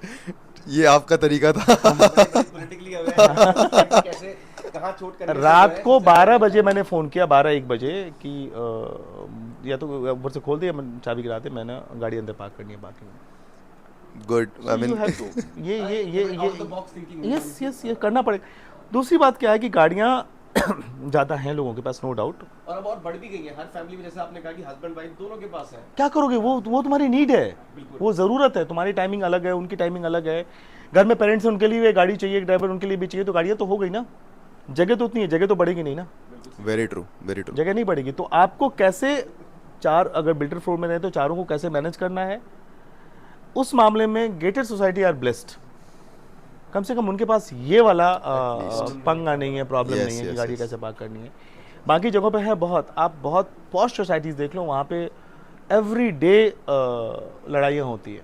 ये आपका तरीका था। पॉलिटिकली अवेयर कैसे कहां चोट करनी है। रात को 12 बजे मैंने फ़ोन किया, 12-1 बजे कि या तो ऊपर से खोल दे या चाबी गिरा दे, मैंने गाड़ी अंदर पार्क करनी है पार्किंग में। गुड, आई मीन ये करना पड़ेगा। दूसरी बात क्या है कि गाड़ियाँ ज़्यादा हैं लोगों के पास, नो डाउट, और अब और बढ़ भी गई है हर फैमिली में, जैसे आपने कहा कि हस्बैंड वाइफ दोनों के पास है। क्या करोगे? वो तुम्हारी नीड है, वो ज़रूरत है, तुम्हारी टाइमिंग अलग है, उनकी टाइमिंग अलग है। घर में पेरेंट्स हैं, उनके लिए गाड़ी चाहिए, एक ड्राइवर उनके लिए भी चाहिए, तो गाड़ियाँ तो हो गई ना, जगह तो उतनी है, जगह तो बढ़ेगी नहीं ना। Very true, very true. जगह नहीं बढ़ेगी, तो आपको कैसे 4, अगर बिल्डर फ्लोर में रहे तो चारों को कैसे मैनेज करना है, उस मामले में गेटेड सोसाइटी आर ब्लेस्ड, कम से कम उनके पास ये वाला पंगा नहीं है, प्रॉब्लम Yes, नहीं है कि yes, गाड़ी yes. कैसे पार्क करनी है। बाकी जगहों पे है बहुत, आप बहुत पॉश सोसाइटीज़ देख लो, वहाँ पे एवरी डे लड़ाइयाँ होती है।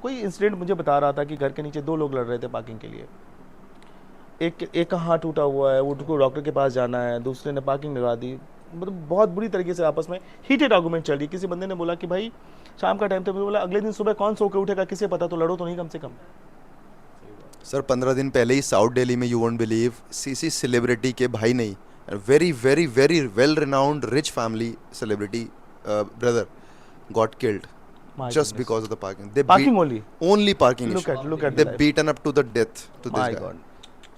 कोई इंसिडेंट मुझे बता रहा था कि घर के नीचे 2 लोग लड़ रहे थे पार्किंग के लिए, एक का हाथ टूटा हुआ है, वो उसको डॉक्टर के पास जाना है, दूसरे ने पार्किंग लगा दी, मतलब बहुत बुरी तरीके से आपस में हीटेड आर्गूमेंट चल रही। किसी बंदे ने बोला कि भाई शाम का टाइम था, बोला अगले दिन सुबह कौन सो के उठेगा, किसे पता, तो लड़ो तो नहीं कम से कम। सर 15 दिन पहले ही साउथ दिल्ली में, you won't believe, CC celebrity के भाई नहीं, very very very well renowned rich family celebrity brother got killed My just goodness. because of the parking. They Parking beat, only? only parking Look issue. at- look at they the life. beaten up to the death to this My guy. God,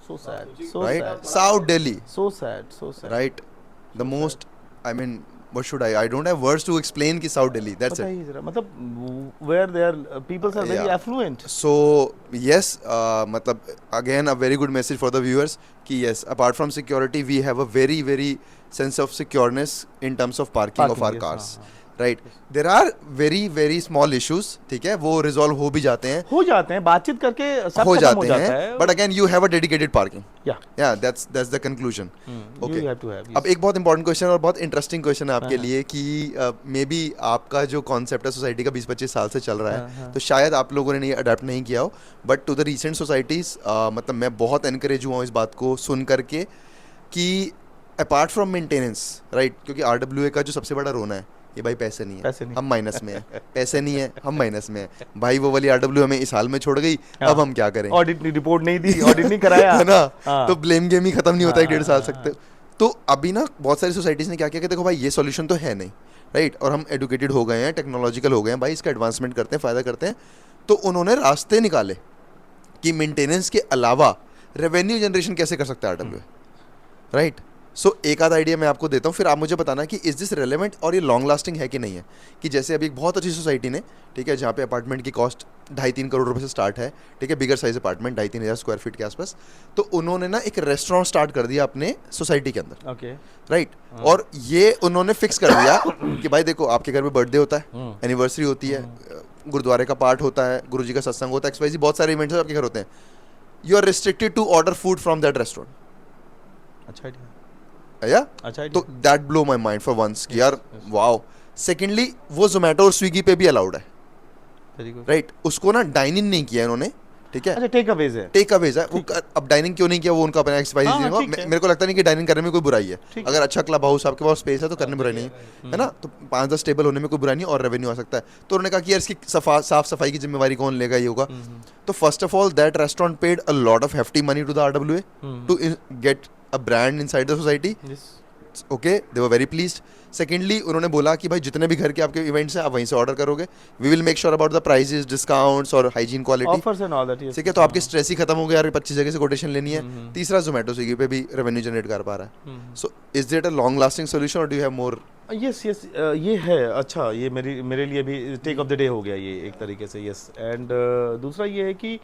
so sad, so Right? sad, South Delhi. so sad, so sad. Right? The most, I mean, what should I don't have words to explain ki South Delhi. That's it. बताइए जरा, मतलब where their people are very Yeah. affluent. So yes, मतलब again a very good message for the viewers कि yes, apart from security we have a very very sense of secureness in terms of parking of our yes, cars. हाँ, हाँ. Right, there are very very small issues, ठीक है, वो resolve हो भी जाते हैं, हो जाते हैं, बातचीत करके सब हो खत्म जाते हो जाता हैं, है। But again you have a dedicated parking, या या that's the conclusion. you have to have, अब एक बहुत इंपॉर्टेंट क्वेश्चन और बहुत इंटरेस्टिंग क्वेश्चन है आपके हाँ। लिए कि मे बी आपका जो कॉन्सेप्ट है सोसाइटी का 20-25 साल से चल रहा हाँ, है, हाँ। तो शायद आप लोगों ने नहीं अडेप्ट नहीं किया हो, but to the recent societies मतलब मैं बहुत एनकरेज हुआ हूँ इस बात को सुन करके कि अपार्ट फ्रॉम मेंटेनेंस, राइट, क्योंकि RWA का जो सबसे बड़ा रोना है ये भाई पैसे नहीं पैसे है, नहीं। हम माइनस में है, पैसे नहीं है, हम माइनस में है भाई, वो वाली RWA हमें इस हाल में छोड़ गई, हाँ। अब हम क्या करें, ऑडिट रिपोर्ट नहीं दी, ऑडिट नहीं कराया, है ना, हाँ। तो ब्लेम गेम ही खत्म नहीं होता, 1.5 साल हाँ, सकते। तो अभी ना बहुत सारी सोसाइटीज़ ने क्या किया कि देखो भाई ये सॉल्यूशन तो है नहीं, राइट, और हम एडुकेटेड हो गए हैं, टेक्नोलॉजिकल हो गए हैं भाई, इसका एडवांसमेंट करते हैं, फ़ायदा करते हैं, तो उन्होंने रास्ते निकाले कि मेंटेनेंस के अलावा रेवेन्यू जनरेशन कैसे कर सकता है RWA, राइट। सो एक आध आइडिया मैं आपको देता हूँ, फिर आप मुझे बताना कि इज दिस रेलेवेंट और ये लॉन्ग लास्टिंग है कि नहीं है। कि जैसे अभी एक बहुत अच्छी सोसाइटी ने, ठीक है, जहाँ पे अपार्टमेंट की कॉस्ट 2.5-3 करोड़ रुपए से स्टार्ट है, ठीक है, बिगर साइज अपार्टमेंट 2,500-3 हज़ार स्क्वायर फीट के आसपास, तो उन्होंने ना एक रेस्टोरेंट स्टार्ट कर दिया अपने सोसाइटी के अंदर, ओके, राइट, और ये उन्होंने फिक्स कर दिया कि भाई देखो आपके घर में बर्थडे होता है, एनिवर्सरी होती है, गुरुद्वारे का पाठ होता है, गुरुजी का सत्संग होता है, XYZ बहुत सारे इवेंट्स आपके घर होते हैं, you are restricted to order food from that restaurant, अच्छा आइडिया, या अच्छा तो idea, that blow my mind for once कि यार वाओ। सेकेंडली वो जोमेटो और स्विगी पे भी अलाउड है, वेरी गुड, राइट, उसको ना डाइन इन नहीं किया इन्होंने, ठीक है, अच्छा टेक अवेज है, टेक अवेज है वो। अब डाइनिंग क्यों नहीं किया वो उनका अपना एक्सपाइज हाँ, ठीक है। मेरे को लगता नहीं कि डाइनिंग करने में कोई बुराई है, ठीक अगर अच्छा क्लब हाउस आपके पास स्पेस है तो करने में बुराई नहीं है, है ना, तो 5-10 टेबल होने में कोई बुराई नहीं और रेवेन्यू आ सकता है। तो उन्होंने कहा कि यार इसकी साफ सफाई की जिम्मेवारी कौन लेगा, ये होगा। तो first of all that restaurant paid a lot of hefty money to the RWA to get a brand inside the society, okay, they were very pleased. Secondly उन्होंने बोला कि भाई जितने भी घर के आपके इवेंट्स हैं आप वहीं से ऑर्डर करोगे, we will make sure about the prices, discounts और hygiene quality, offers and all that, ठीक है, तो आपकी स्ट्रेस ही खत्म हो गया यार 25 जगह से कोटेशन लेनी है। तीसरा जोमेटो स्विगी पे भी रेवेन्यू जनरेट कर पा रहा है। So is that a long lasting solution or do you have more? Yes yes, ये है अच्छा, ये मेरे लिए भी टेक ऑफ द डे हो गया ये एक तरीके से, यस। एंड दूसरा ये है कि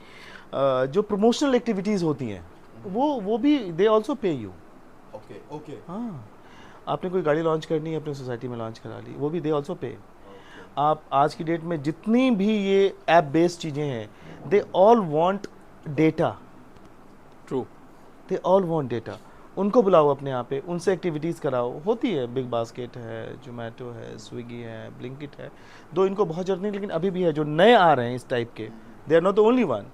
जो प्रमोशनल एक्टिविटीज़ होती हैं वो भी दे ऑल्सो पे यू, ओके ओके, हाँ, आपने कोई गाड़ी लॉन्च करनी है अपनी सोसाइटी में, लॉन्च करा ली, वो भी दे ऑल्सो पे। आप आज की डेट में जितनी भी ये ऐप बेस्ड चीज़ें हैं, they all want data, true, they all want data. उनको बुलाओ अपने यहाँ पे, उनसे एक्टिविटीज़ कराओ, होती है, बिग बास्केट है, जोमेटो है, स्विगी है, ब्लिंकिट है, दो इनको बहुत जरूरत नहीं, लेकिन अभी भी है जो नए आ रहे हैं इस टाइप के, they are not the only one.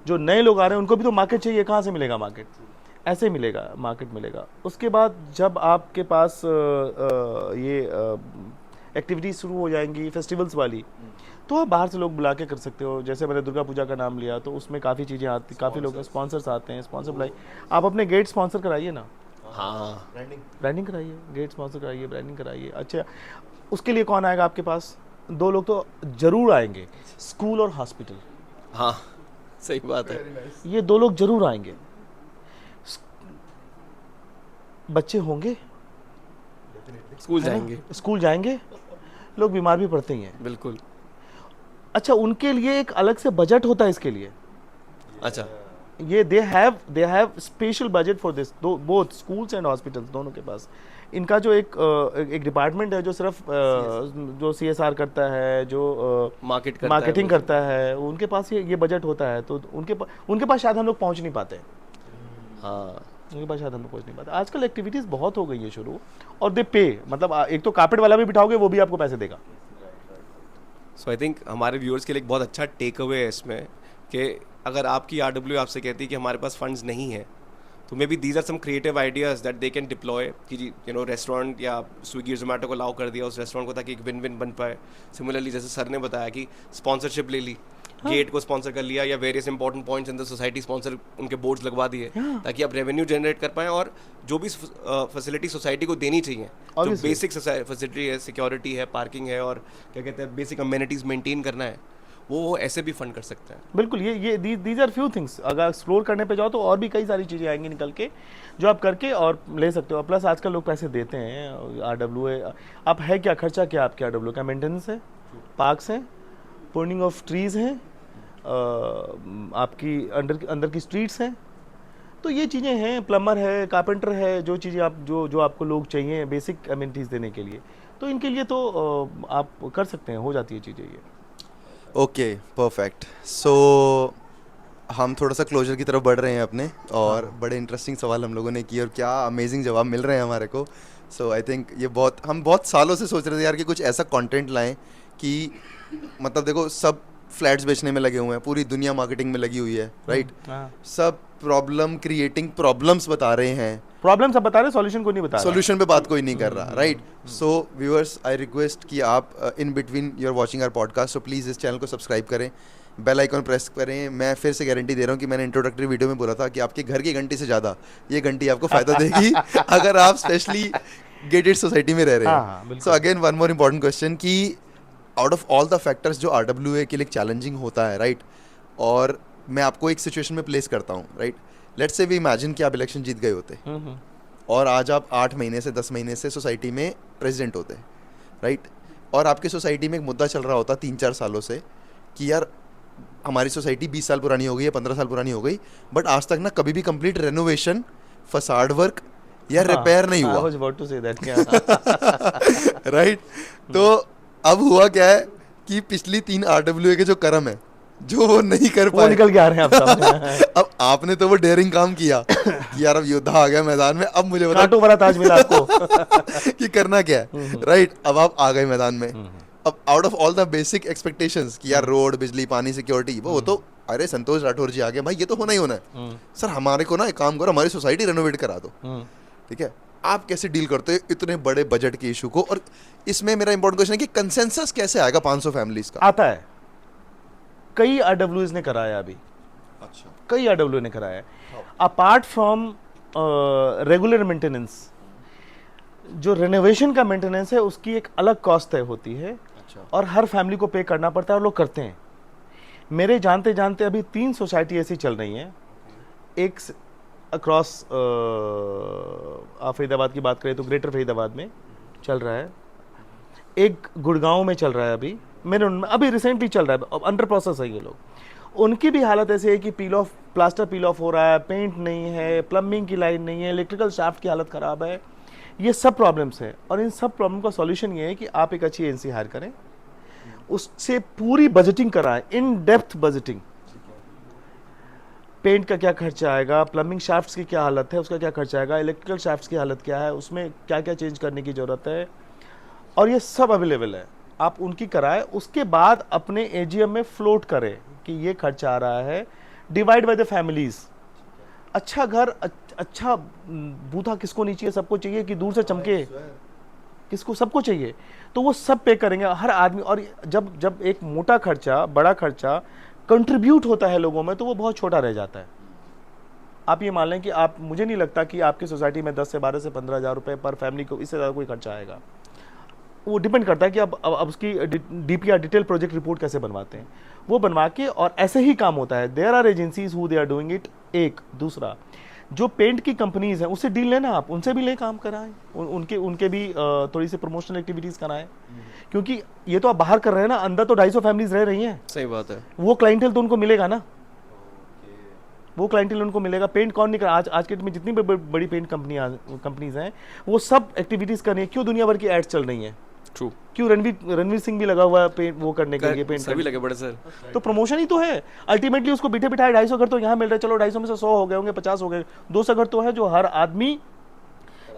जो नए लोग आ रहे हैं उनको भी तो मार्केट चाहिए, कहाँ से मिलेगा मार्केट? ऐसे मिलेगा, मार्केट मिलेगा। उसके बाद जब आपके पास ये एक्टिविटीज़ शुरू हो जाएंगी फेस्टिवल्स वाली, तो आप बाहर से लोग बुला के कर सकते हो। जैसे मैंने दुर्गा पूजा का नाम लिया, तो उसमें काफ़ी चीज़ें आती, काफ़ी लोग स्पॉन्सर्स आते हैं, स्पॉन्सर बुलाई, आप अपने गेट स्पॉन्सर कराइए ना, हाँ, ब्रांडिंग कराइए, गेट स्पॉन्सर कराइए, ब्रांडिंग कराइए। अच्छा, उसके लिए कौन आएगा आपके पास? दो लोग तो जरूर आएंगे, स्कूल और हॉस्पिटल, हाँ, सही बात है, ये दो लोग जरूर आएंगे। बच्चे होंगे, स्कूल है ना? जाएंगे, स्कूल जाएंगे, लोग बीमार भी पड़ते ही हैं। बिल्कुल। अच्छा, उनके लिए एक अलग से बजट होता है इसके लिए, अच्छा, ये they have special budget for this, both schools and hospitals, दोनों के पास इनका जो एक डिपार्टमेंट है जो सिर्फ जो CSR करता है, जो मार्केटिंग करता है, उनके पास ये बजट होता है, तो उनके पास शायद हम लोग पहुंच नहीं पाते। हाँ, उनके पास शायद हम लोग पहुंच नहीं पाते। आजकल एक्टिविटीज़ बहुत हो गई है शुरू, और दे पे, मतलब एक तो कारपेट वाला भी बिठाओगे वो भी आपको पैसे देगा। सो आई थिंक हमारे व्यूअर्स के लिए एक बहुत अच्छा टेक अवे है इसमें कि अगर आपकी RW आपसे कहती है कि हमारे पास फंड्स नहीं है, तो maybe these are some creative ideas that they can deploy कि यू नो रेस्टोरेंट या स्विगी जोमेटो को अलाउ कर दिया उस रेस्टोरेंट को, ताकि एक विन विन बन पाए। सिमिलरली जैसे सर ने बताया कि स्पॉन्सरशिप ले ली, गेट को स्पॉन्सर कर लिया, या various important points in the society sponsor उनके बोर्ड्स लगवा दिए, ताकि आप रेवेन्यू जनरेट कर पाएं, और जो भी फैसिलिटी सोसाइटी को देनी चाहिए, जो बेसिक फैसिलिटी है, सिक्योरिटी है, पार्किंग है, और क्या कहते हैं बेसिक अमेनिटीज मेंटेन करना है, वो ऐसे भी फंड कर सकते हैं। बिल्कुल, ये दीज आर फ्यू थिंग्स। अगर एक्सप्लोर करने पे जाओ तो और भी कई सारी चीज़ें आएंगी निकल के, जो आप करके और ले सकते हो। प्लस आजकल लोग पैसे देते हैं। RWA आप है क्या, खर्चा क्या आपके RWA का? मेंटेनेंस है, पार्क्स हैं, प्रूनिंग ऑफ ट्रीज़ हैं, आपकी अंदर की स्ट्रीट्स हैं, तो ये चीज़ें हैं, प्लम्बर है, कारपेंटर है, जो चीज़ें आप जो आपको लोग चाहिए बेसिक अमेनिटीज़ देने के लिए, तो इनके लिए तो आप कर सकते हैं, हो जाती है चीज़ें ये। Okay, perfect. सो हम थोड़ा सा क्लोजर की तरफ बढ़ रहे हैं अपने, और बड़े इंटरेस्टिंग सवाल हम लोगों ने किए और क्या अमेजिंग जवाब मिल रहे हैं हमारे को। सो आई थिंक ये हम बहुत सालों से सोच रहे थे यार कि कुछ ऐसा कंटेंट लाएं कि मतलब देखो सब फ्लैट्स बेचने में लगे हुए हैं, पूरी दुनिया मार्केटिंग में लगी हुई है, राइट? सब प्रॉब्लम क्रिएटिंग प्रॉब्लम्स बता रहे हैं, प्रॉब्लम सब बता रहे, सॉल्यूशन को नहीं बता रहे, सॉल्यूशन पे बात कोई नहीं कर रहा, right? So viewers, I request कि आप in between you are watching our podcast, so please इस चैनल को सब्सक्राइब करें, बेल आइकन प्रेस करें। मैं फिर से गारंटी दे रहा हूँ कि मैंने इंट्रोडक्टरी वीडियो में बोला था कि आपके घर की घंटी से ज़्यादा ये घंटी आपको फ़ायदा देगी अगर आप स्पेशली गेटेड सोसाइटी में रह रहे हैं। So again one more important question कि out of all the factors जो RWA के लिए चैलेंजिंग होता है, राइट? और मैं आपको एक सिचुएशन में प्लेस करता हूँ, right? Let's say we imagine कि आप इलेक्शन जीत गए होते और आज आप 8 महीने से 10 महीने से सोसाइटी में प्रेसिडेंट होते, राइट? और आपकी सोसाइटी में एक मुद्दा चल रहा होता 3-4 सालों से कि यार हमारी सोसाइटी 20 साल पुरानी हो गई है, 15 साल पुरानी हो गई, बट आज तक ना कभी भी कंप्लीट रेनोवेशन, फसाड वर्क या रिपेयर नहीं हुआ, राइट? तो अब हुआ क्या है कि पिछली 3 RWA के जो कर्म है जो वो नहीं कर पाए, वो निकल के आ रहे हैं आप सामने। अब आपने तो वो डेयरिंग काम किया कि यार अब योद्धा आ गया मैदान में, अब मुझे बता कांटों वाला ताज मिला आपको कि करना क्या है, राइट? अब आप आ गए मैदान में। अब out of all the basic expectations कि यार रोड, बिजली, पानी, सिक्योरिटी, वो तो अरे संतोष राठौर जी आ गए भाई, ये तो होना ही होना है। सर हमारे को ना एक काम करो, हमारी सोसाइटी रेनोवेट करा दो, ठीक है? आप कैसे डील करते हो इतने बड़े बजट के इशू को? और इसमें मेरा इंपॉर्टेंट क्वेश्चन है कि कंसेंसस कैसे आएगा 500 फैमिलीज का? आता है, कई RWAs ने कराया अभी, अच्छा, कई RWA ने कराया है। अपार्ट फ्रॉम रेगुलर मेंटेनेंस, जो रेनोवेशन का मेंटेनेंस है उसकी एक अलग कॉस्ट तय होती है। अच्छा। और हर फैमिली को पे करना पड़ता है और लोग करते हैं। मेरे जानते जानते अभी 3 सोसाइटी ऐसी चल रही हैं। एक अक्रॉस आप फरीदाबाद की बात करें तो ग्रेटर फरीदाबाद में चल रहा है, एक गुड़गांव में चल रहा है, अभी अभी रिसेंटली चल रहा है, अंडर प्रोसेस है ये लोग। उनकी भी हालत ऐसी है कि प्लास्टर पील ऑफ हो रहा है, पेंट नहीं है, प्लम्बिंग की लाइन नहीं है, इलेक्ट्रिकल शाफ्ट की हालत ख़राब है। ये सब प्रॉब्लम्स हैं और इन सब प्रॉब्लम का सॉल्यूशन ये है कि आप एक अच्छी एजेंसी हायर करें, उससे पूरी बजटिंग कराएं, इन डेप्थ बजटिंग। पेंट का क्या खर्चा आएगा, प्लम्बिंग शाफ्ट्स की क्या हालत है उसका क्या खर्चा आएगा, इलेक्ट्रिकल शाफ्ट्स की हालत क्या है, उसमें क्या क्या चेंज करने की ज़रूरत है, और ये सब अवेलेबल है। आप उनकी कराएं, उसके बाद अपने AGM में फ्लोट करें कि ये खर्चा आ रहा है, डिवाइड बाय द फैमिलीज। अच्छा घर, अच्छा बूथा किसको नहीं चाहिए? सबको चाहिए कि दूर से चमके, किसको? सबको चाहिए, तो वो सब पे करेंगे हर आदमी। और जब एक मोटा खर्चा, बड़ा खर्चा कंट्रीब्यूट होता है लोगों में, तो वो बहुत छोटा रह जाता है। आप ये मान लें कि आप, मुझे नहीं लगता कि आपकी सोसाइटी में 10 से 12 से 15 हज़ार रुपये पर फैमिली को, इससे ज़्यादा कोई खर्चा आएगा। वो डिपेंड करता है कि अब उसकी DPR डिटेल प्रोजेक्ट रिपोर्ट कैसे बनवाते हैं, वो बनवा के, और ऐसे ही काम होता है। There are agencies who they are doing it. एक दूसरा, जो पेंट की कंपनीज हैं उससे डील लेना, आप उनसे भी ले काम कराएं, उनके भी थोड़ी सी प्रमोशनल एक्टिविटीज़ कराएं, क्योंकि ये तो आप बाहर कर रहे हैं ना, अंदर तो 250 फैमिलीज रह रही हैं। सही बात है। वो क्लाइंटेल तो उनको मिलेगा ना। वो क्लाइंटेल उनको मिलेगा। पेंट कौन नहीं कर, आज के डेट में जितनी भी बड़ी पेंट कंपनीज हैं वो सब एक्टिविटीज़ कर रही हैं। क्यों दुनिया भर की एड्स चल रही हैं? ट्रू। क्यों रणवीर सिंह भी लगा हुआ है पेंट वो करने के लिए, पेंट सभी लगे बड़े सर। तो प्रमोशन ही तो है अल्टीमेटली। उसको बैठे बिठाए 250 घर तो यहाँ मिल रहे, चलो 250 में से 100 हो गए होंगे, 50 हो गए, 200 घर तो है जो हर आदमी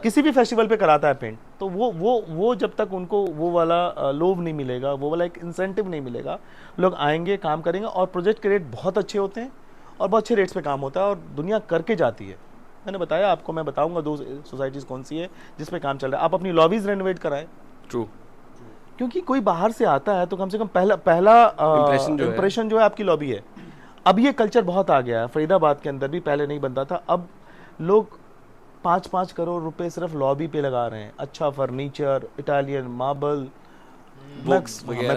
किसी भी फेस्टिवल पे कराता है पेंट। तो वो जब तक उनको वो वाला लोभ नहीं मिलेगा, वो वाला एक इंसेंटिव नहीं मिलेगा, लोग आएंगे, काम करेंगे। और प्रोजेक्ट के रेट बहुत अच्छे होते हैं और बहुत अच्छे रेट्स पे काम होता है और दुनिया करके जाती है। मैंने बताया आपको, मैं बताऊंगा 2 सोसाइटीज़ कौन सी है जिस पे काम चल रहा है। आप अपनी लॉबीज रेनोवेट कराएं, ट्रू। क्योंकि कोई बाहर से आता है तो कम से कम पहला इंप्रेशन जो है आपकी लॉबी है। अब ये कल्चर बहुत आ गया है, फरीदाबाद के अंदर भी पहले नहीं बनता था। अब लोग 5-5 करोड़ रुपए सिर्फ लॉबी पे लगा रहे हैं। अच्छा फर्नीचर, इटालियन मार्बल, मैं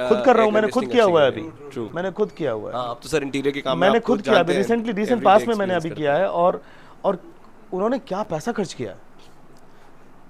खुद कर रहा हूँ, मैंने खुद किया हुआ है अभी, मैंने खुद किया हुआ है। हाँ, अब तो सर इंटीरियर के काम मैंने खुद किया अभी रिसेंटली, रिसेंट पास में मैंने अभी किया है। और उन्होंने क्या पैसा खर्च किया है।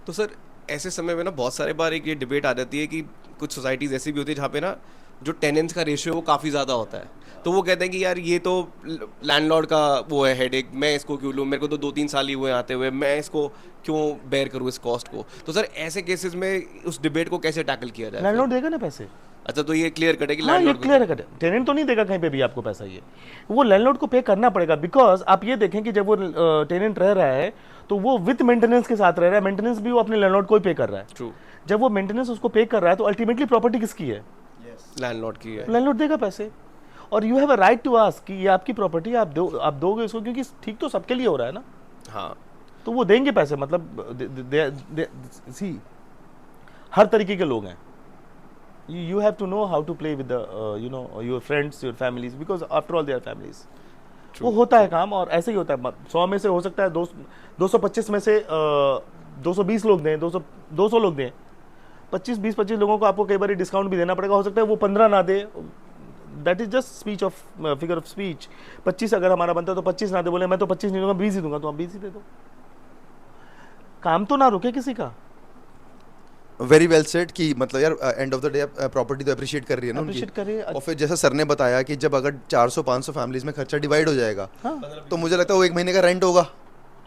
तो सर ऐसे समय में ना बहुत सारे बार एक ये डिबेट आ जाती है कि कुछ सोसाइटीज़ ऐसी भी होती है जहाँ पे ना जो टेनेंट्स का रेशियो वो काफ़ी ज़्यादा होता है। तो वो कहते हैं कि यार ये तो लैंडलॉर्ड का वो है हेडेक, मैं इसको क्यों लूँ, मेरे को तो 2-3 साल ही हुए आते हुए, मैं इसको क्यों बेयर करूँ इस कॉस्ट को। तो सर ऐसे केसेस में उस डिबेट को कैसे टैकल किया जाए? लैंडलॉर्ड देगा ना पैसे। अच्छा, तो ये क्लियर कट है कि हाँ, ये लैंडलॉर्ड क्लियर कट है, टेनेंट तो नहीं देगा कहीं पे भी आपको पैसा, ये वो लैंडलॉर्ड को पे करना पड़ेगा। बिकॉज आप ये देखें कि जब वो टेनेंट रह रहा है तो वो विद मेंटेनेंस के साथ रह रहा है, मेंटेनेंस भी वो अपने लैंडलॉर्ड को ही पे कर रहा है। ट्रू। जब वो मेंटेनेंस उसको पे कर रहा है तो अल्टीमेटली प्रॉपर्टी किसकी है? लैंडलॉर्ड की है। लैंडलॉर्ड देगा पैसे। और you have a right to ask कि ये आपकी प्रॉपर्टी, आप दोगे उसको, क्योंकि ठीक तो सबके लिए हो रहा है ना। हाँ, तो वो देंगे पैसे। मतलब सी हर तरीके के लोग हैं। you have to know how to play with the your friends, your families, because after all they are families. वो होता है काम और ऐसे ही होता है। 100 में से हो सकता है 225 में से 220 लोग दें, 200 लोग दें। 25 लोगों को आपको कई बार डिस्काउंट भी देना पड़ेगा। हो सकता है वो 15 ना दे, that is just speech of figure of speech. 25 अगर हमारा बनता है तो 25 ना दे, बोले मैं तो 25 नहीं दूंगा 20 ही दूंगा, तो आप 20 ही दे दो। काम तो ना रुके किसी का। वेरी वेल सेड कि मतलब यार end of the day property तो अप्रिशिएट कर रही है ना उनकी। अप्रिशिएट करिए। और फिर जैसा सर ने बताया कि जब अगर 400-500 फैमिलीज में खर्चा डिवाइड हो जाएगा, हाँ, तो मुझे लगता है वो 1 महीने का रेंट होगा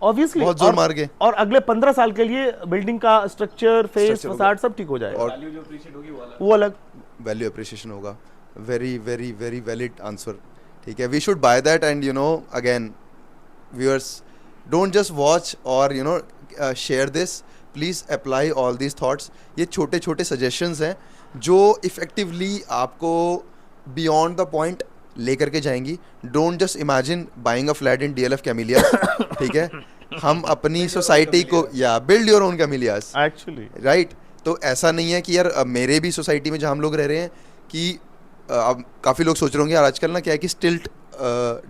ऑब्वियसली बहुत जोर मार के। और अगले 15 साल के लिए बिल्डिंग का स्ट्रक्चर, फेस, फसाड सब ठीक हो जाएगा। और वैल्यू जो अप्रिशिएट होगी वो अलग वैल्यू अप्रिशिएशन होगा। Very very very valid answer. ठीक है, we should buy that and again viewers, don't just watch और share this, please apply all these thoughts. ये छोटे छोटे सजेशंस हैं जो इफ़ेक्टिवली आपको बियॉन्ड द पॉइंट लेकर के जाएंगी। Don't just imagine buying a flat in DLF Camellias. ठीक है, हम अपनी सोसाइटी को या build your own Camellias actually, right. तो ऐसा नहीं है कि यार मेरे भी सोसाइटी में जहाँ हम लोग रह रहे हैं कि अब काफ़ी लोग सोच रहे होंगे यार आजकल ना क्या है कि स्टिल्ट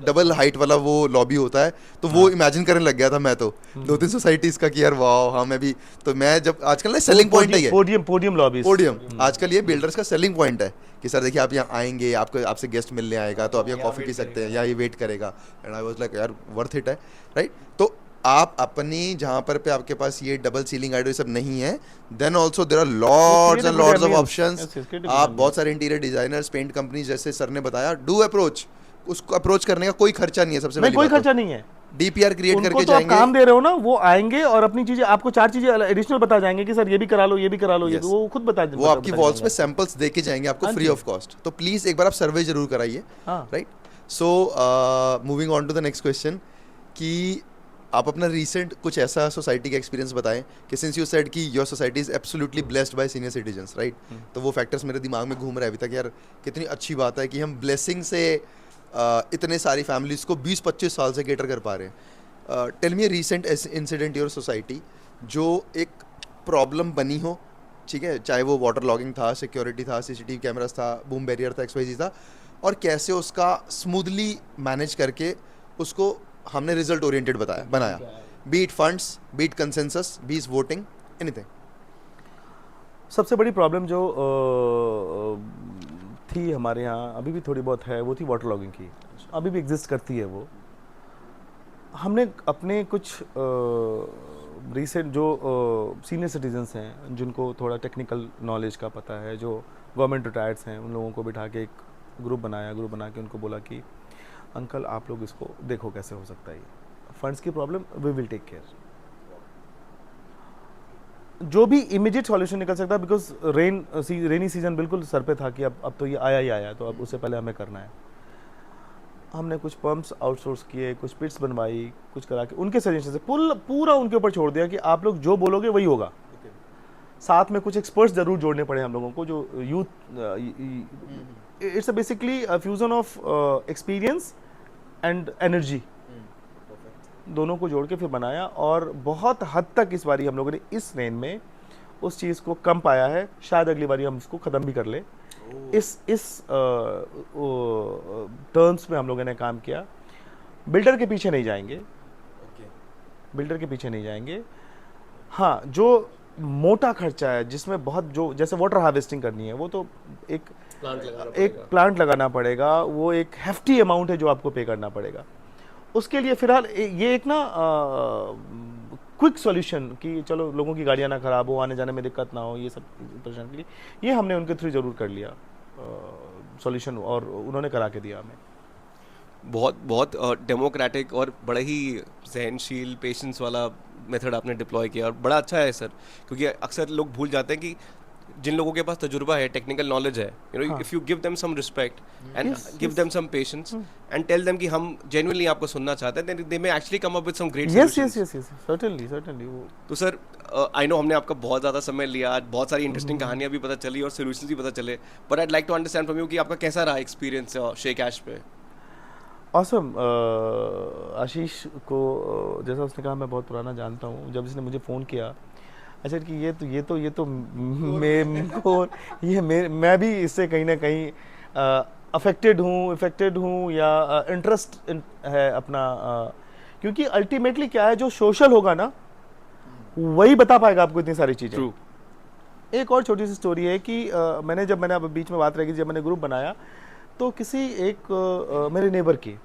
डबल हाइट वाला वो लॉबी होता है, तो वो इमेजिन करने लग गया था मैं तो 2-3 सोसाइटीज़ का कि यार वाह, हाँ मैं भी। तो मैं जब आजकल ना सेलिंग पॉइंट है ये पोडियम लॉबीज, पोडियम आजकल ये बिल्डर्स का सेलिंग पॉइंट है कि सर देखिए आप यहाँ आएंगे, आपसे गेस्ट मिलने आएगा तो आप यहाँ कॉफ़ी पी सकते हैं या ये वेट करेगा। एंड आई वाज लाइक यार वर्थ इट है, राइट। तो आप अपनी जहाँ पर पे आपके पास ये डबल सीलिंग आइडो सब नहीं है, then also there are lords and lords of options. आप बहुत सारे इंटीरियर डिजाइनर्स, पेंट कंपनीज जैसे सर ने बताया, डू अप्रोच। उसको अप्रोच करने का कोई खर्चा नहीं है। सबसे कोई खर्चा नहीं है। DPR क्रिएट उनको करके तो आप जाएंगे, काम दे रहे हो ना, वो आएंगे और अपनी चीजें आपको 4 चीजें एडिशनल बता जाएंगे कि सर ये भी करा लो, ये भी करा लो, ये Yes. वो खुद बता वो आपकी वॉल्स पे सैंपल्स दे के जाएंगे आपको हाँ फ्री जी। Of cost. तो प्लीज एक बार आप सर्वे जरूर कराइए, हाँ। Right. So moving on to the next question कि आप अपना रीसेंट कुछ ऐसा सोसाइटी का एक्सपीरियंस बताएं कि सिंस यू सेड कि your society is absolutely blessed bye senior citizens, right. तो वो फैक्टर्स मेरे दिमाग में घूम रहे हैं अभी तक यार, कितनी अच्छी बात है कि हम ब्लेसिंग से इतने सारी फैमिलीज को 20-25 साल से केटर कर पा रहे हैं। Tell me recent incident your society जो एक प्रॉब्लम बनी हो, ठीक है, चाहे वो वाटर लॉगिंग था, सिक्योरिटी था, CCTV कैमरास था, बूम बैरियर था, XYZ था, और कैसे उसका स्मूथली मैनेज करके उसको हमने रिजल्ट ओरिएंटेड बनाया, be it funds, be it consensus, be it voting, anything. सबसे बड़ी प्रॉब्लम जो थी हमारे यहाँ, अभी भी थोड़ी बहुत है, वो थी वाटर लॉगिंग की। अभी भी एग्जिस्ट करती है वो। हमने अपने कुछ रीसेंट जो सीनियर सिटीजन्स हैं जिनको थोड़ा टेक्निकल नॉलेज का पता है, जो गवर्नमेंट रिटायर्ड्स हैं, उन लोगों को बिठा के एक ग्रुप बना के उनको बोला कि अंकल आप लोग इसको देखो कैसे हो सकता है, ये फंड्स की problem we will take care, जो भी इमीडिएट सॉल्यूशन निकल सकता है, बिकॉज रेनी सीजन बिल्कुल सर पे था कि अब तो ये आया ही आया, तो अब उससे पहले हमें करना है। हमने कुछ पंप्स आउटसोर्स किए, कुछ पिट्स बनवाई, कुछ करा के उनके सजेशन से पूरा उनके ऊपर छोड़ दिया कि आप लोग जो बोलोगे वही होगा। साथ में कुछ एक्सपर्ट्स जरूर जोड़ने पड़े हम लोगों को, जो youth, it's basically fusion of experience and energy, दोनों को जोड़ के फिर बनाया। और बहुत हद तक इस बारी हम लोगों ने इस रेन में उस चीज़ को कम पाया है, शायद अगली बारी हम इसको ख़त्म भी कर ले। इस टर्म्स में हम लोगों ने काम किया। बिल्डर के पीछे नहीं जाएंगे, बिल्डर के पीछे नहीं जाएंगे। हाँ, जो मोटा खर्चा है जिसमें बहुत, जो जैसे वाटर हार्वेस्टिंग करनी है, वो तो एक प्लांट लगाना पड़ेगा, वो एक हेफ्टी अमाउंट है जो आपको पे करना पड़ेगा। उसके लिए फिलहाल ये एक ना क्विक सॉल्यूशन कि चलो लोगों की गाड़ियाँ ना खराब हो, आने जाने में दिक्कत ना हो, ये सब परेशानी के लिए ये हमने उनके थ्रू जरूर कर लिया सॉल्यूशन, और उन्होंने करा के दिया हमें। बहुत डेमोक्रेटिक और बड़ा ही सहनशील पेशेंस वाला मेथड आपने डिप्लॉय किया, और बड़ा अच्छा है सर, क्योंकि अक्सर लोग भूल जाते हैं कि जिन लोगों के पास तजुर्बा है, टेक्निकल नॉलेज है, you know, if you give them some respect and give them some patience and tell them कि हम जेन्युइनली आपको सुनना चाहते हैं, then they may actually come up with some great solutions. Yes, certainly वो। तो sir I know हमने आपका बहुत ज़्यादा समय लिया, आज बहुत सारी इंटरेस्टिंग कहानियां भी पता चली और सॉल्यूशंस भी पता चले, but I like to understand from you कि आपका कैसा रहा एक्सपीरियंस शेख ऐश पे। ऑसम। आशीष को जैसा उसने कहा, मैं बहुत पुराना जानता हूँ। जब इसने मुझे फ़ोन किया, अच्छा कि ये तो मैं भी इससे कहीं ना कहीं इफेक्टेड हूँ या इंटरेस्ट है अपना, क्योंकि अल्टीमेटली क्या है, जो सोशल होगा ना वही बता पाएगा आपको इतनी सारी चीज़ें। True. एक और छोटी सी स्टोरी है कि मैंने अब बीच में बात रही, जब मैंने ग्रुप बनाया तो किसी एक मेरे नेबर की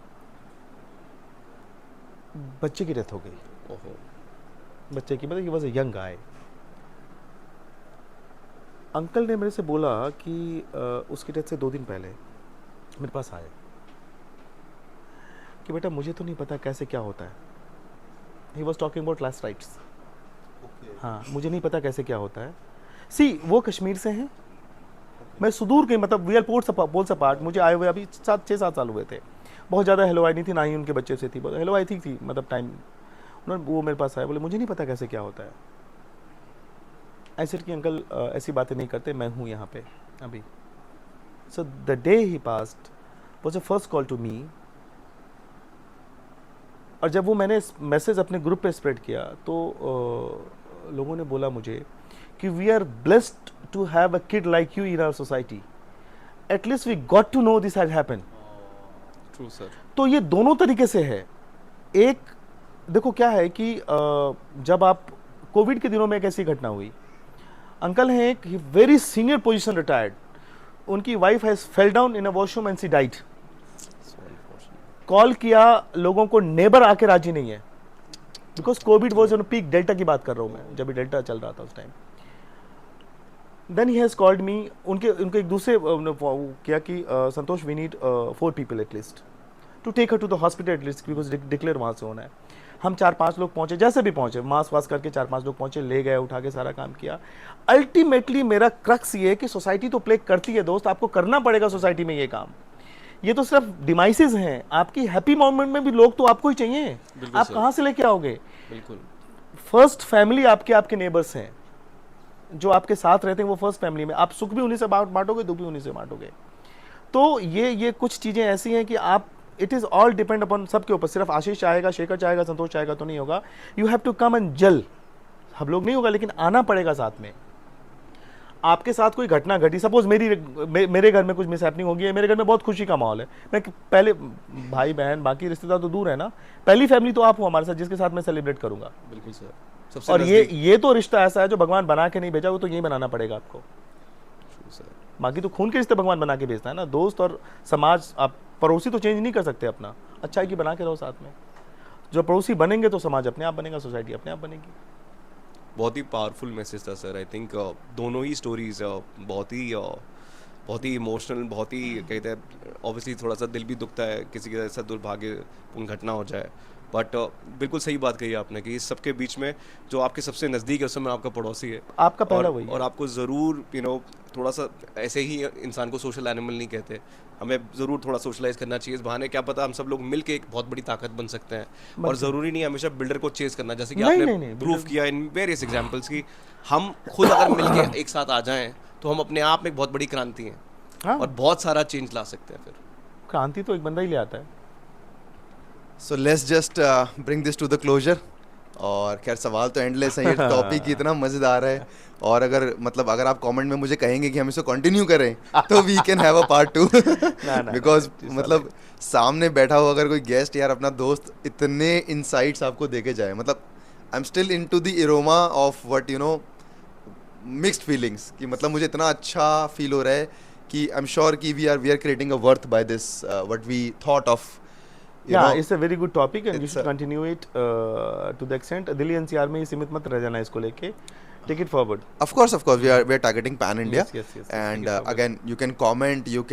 बच्चे की डेथ हो गई। बच्चे की, मतलब he was a young guy. Uncle ने मेरे से बोला कि उसकी डेथ से 2 दिन पहले मेरे पास आए कि बेटा मुझे तो नहीं पता कैसे क्या होता है। He was talking about last rites. हाँ, मुझे नहीं पता कैसे क्या होता है। सी, वो कश्मीर से हैं, मैं सुदूर के, मतलब वी आर पोल्स अपार्ट। मुझे आए हुए अभी 6-7 साल हुए थे। बहुत ज़्यादा हेलोआई नहीं थी, ना ही उनके बच्चे से थी, हेलोआई थी मतलब टाइम। उन्होंने, वो मेरे पास आए, बोले मुझे नहीं पता कैसे क्या होता है। ऐसे कि अंकल ऐसी बातें नहीं करते, मैं हूँ यहाँ पे अभी। So the day he passed was the first call to me. और जब वो मैंने मैसेज अपने ग्रुप पे स्प्रेड किया तो लोगों ने बोला मुझे कि we are blessed to have a kid like you in our society, at least we got to know this had happened. True sir. तो ये दोनों तरीके से है। एक देखो क्या है कि जब आप कोविड के दिनों में एक ऐसी घटना हुई, अंकल हैं एक वेरी सीनियर पोजीशन रिटायर्ड, उनकी wife has fell down in a washroom and she died. Call किया लोगों को, नेबर आके राजी नहीं है, because Covid was on peak. Delta की बात कर रहा हूं मैं, जब भी डेल्टा चल रहा था उस time. Then he has called me, उनके एक दूसरे किया कि Santosh we need 4 people at least to take her to the hospital at least, because declare वहाँ से होना है। हम 4-5 लोग पहुंचे, जैसे भी पहुंचे, मास्क वास्क करके 4-5 लोग पहुंचे, ले गए, उठा के सारा काम किया। अल्टीमेटली मेरा क्रक्स ये है कि सोसाइटी तो प्ले करती है दोस्त, आपको करना पड़ेगा सोसाइटी में ये काम। ये तो सिर्फ डिवाइसेस हैं, आपकी हैप्पी मोमेंट में भी लोग तो आपको ही चाहिए। आप कहाँ से लेके आओगे? बिल्कुल। फर्स्ट फैमिली आपके नेबर्स हैं, जो आपके साथ रहते हैं, वो फर्स्ट फैमिली में आप सुख भी उन्हीं से बांटोगे, दुख भी उन्हीं से बांटोगे। तो ये कुछ चीज़ें ऐसी हैं कि आप, it is all depend upon सबके ऊपर। सिर्फ आशीष चाहेगा, शेखर चाहेगा, संतोष चाहेगा तो नहीं होगा। You have to come and जल। हम लोग नहीं होगा, लेकिन आना पड़ेगा साथ में। आपके साथ कोई घटना घटी, सपोज मेरे घर में कुछ मिसहैपनिंग होगी है, मेरे घर में बहुत खुशी का माहौल है, मैं पहले, भाई बहन बाकी रिश्तेदार तो दूर है ना, पहली फैमिली तो आप हो हमारे साथ, जिसके साथ मैं सेलिब्रेट करूंगा। बिल्कुल सर। सबसे और ये तो रिश्ता ऐसा है जो भगवान बना के नहीं भेजा, वो तो यही बनाना पड़ेगा आपको। बाकी तो खून के रिश्ते भगवान बना के भेजता है ना, दोस्त और समाज। आप पड़ोसी तो चेंज नहीं कर सकते अपना, अच्छाई की बना के रहो साथ में। जो पड़ोसी बनेंगे तो समाज अपने आप बनेगा, सोसाइटी अपने आप बनेगी। बहुत ही पावरफुल मैसेज था सर। आई थिंक दोनों ही स्टोरीज बहुत बहुत ही इमोशनल, बहुत ही कहते हैं ऑब्वियसली थोड़ा सा दिल भी दुखता है किसी के साथ दुर्भाग्यपूर्ण घटना हो जाए, बट बिल्कुल सही बात कही आपने कि इस सबके बीच में जो आपके सबसे नज़दीक है उस समय आपका पड़ोसी है, आपका पहला वही है। और आपको ज़रूर थोड़ा सा ऐसे ही इंसान को सोशल एनिमल नहीं कहते, हमें ज़रूर थोड़ा सोशलाइज करना चाहिए, इस बहाने क्या पता हम सब लोग मिलके एक बहुत बड़ी ताकत बन सकते हैं। और ज़रूरी नहीं है हमेशा बिल्डर को चेस करना, जैसे कि नहीं, आपने नहीं, प्रूव किया इन वेरियस एग्जांपल्स की हम खुद अगर मिलके एक साथ आ जाएं तो हम अपने आप में एक बहुत बड़ी क्रांति हैं हाँ, और बहुत सारा चेंज ला सकते हैं फिर। क्रांति तो एक बंदा ही ले आता है। So let's just bring this to the closure. और खैर सवाल तो एंडलेस है, ये टॉपिक ही इतना मज़ेदार है, और अगर आप कमेंट में मुझे कहेंगे कि हम इसको कंटिन्यू करें तो we can have a part 2 ना, बिकॉज it's मतलब सामने बैठा हो अगर कोई गेस्ट यार अपना दोस्त इतने इनसाइट्स आपको देके जाए, मतलब I am still into the aroma of what mixed feelings, कि मतलब मुझे इतना अच्छा फील हो रहा है कि आई एम श्योर कि we are creating a worth by this what we thought of Yeah, it's a very good topic and you it's should a- continue it to the extent Delhi NCR में ही सीमित मत रह जाना इसको लेके, take it forward. Of course, we are targeting pan India. Yes, yes, And take it forward. again, you can comment, you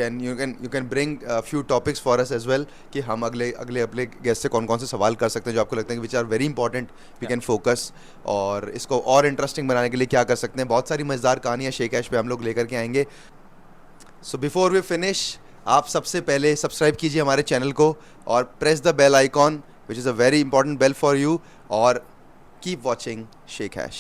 can bring a few topics for us as well, कि हम अगले गेस्ट से कौन से सवाल कर सकते हैं जो आपको लगता है कि which are very important, we can focus, और इसको और इंटरेस्टिंग बनाने के लिए क्या कर सकते हैं। बहुत सारी मजेदार कहानियाँ शेख ऐश पे हम लोग लेकर के आएंगे। सो बिफोर वी फिनिश, आप सबसे पहले सब्सक्राइब कीजिए हमारे चैनल को और press the bell icon, which is a very important bell for you, और कीप वॉचिंग शेख ऐश।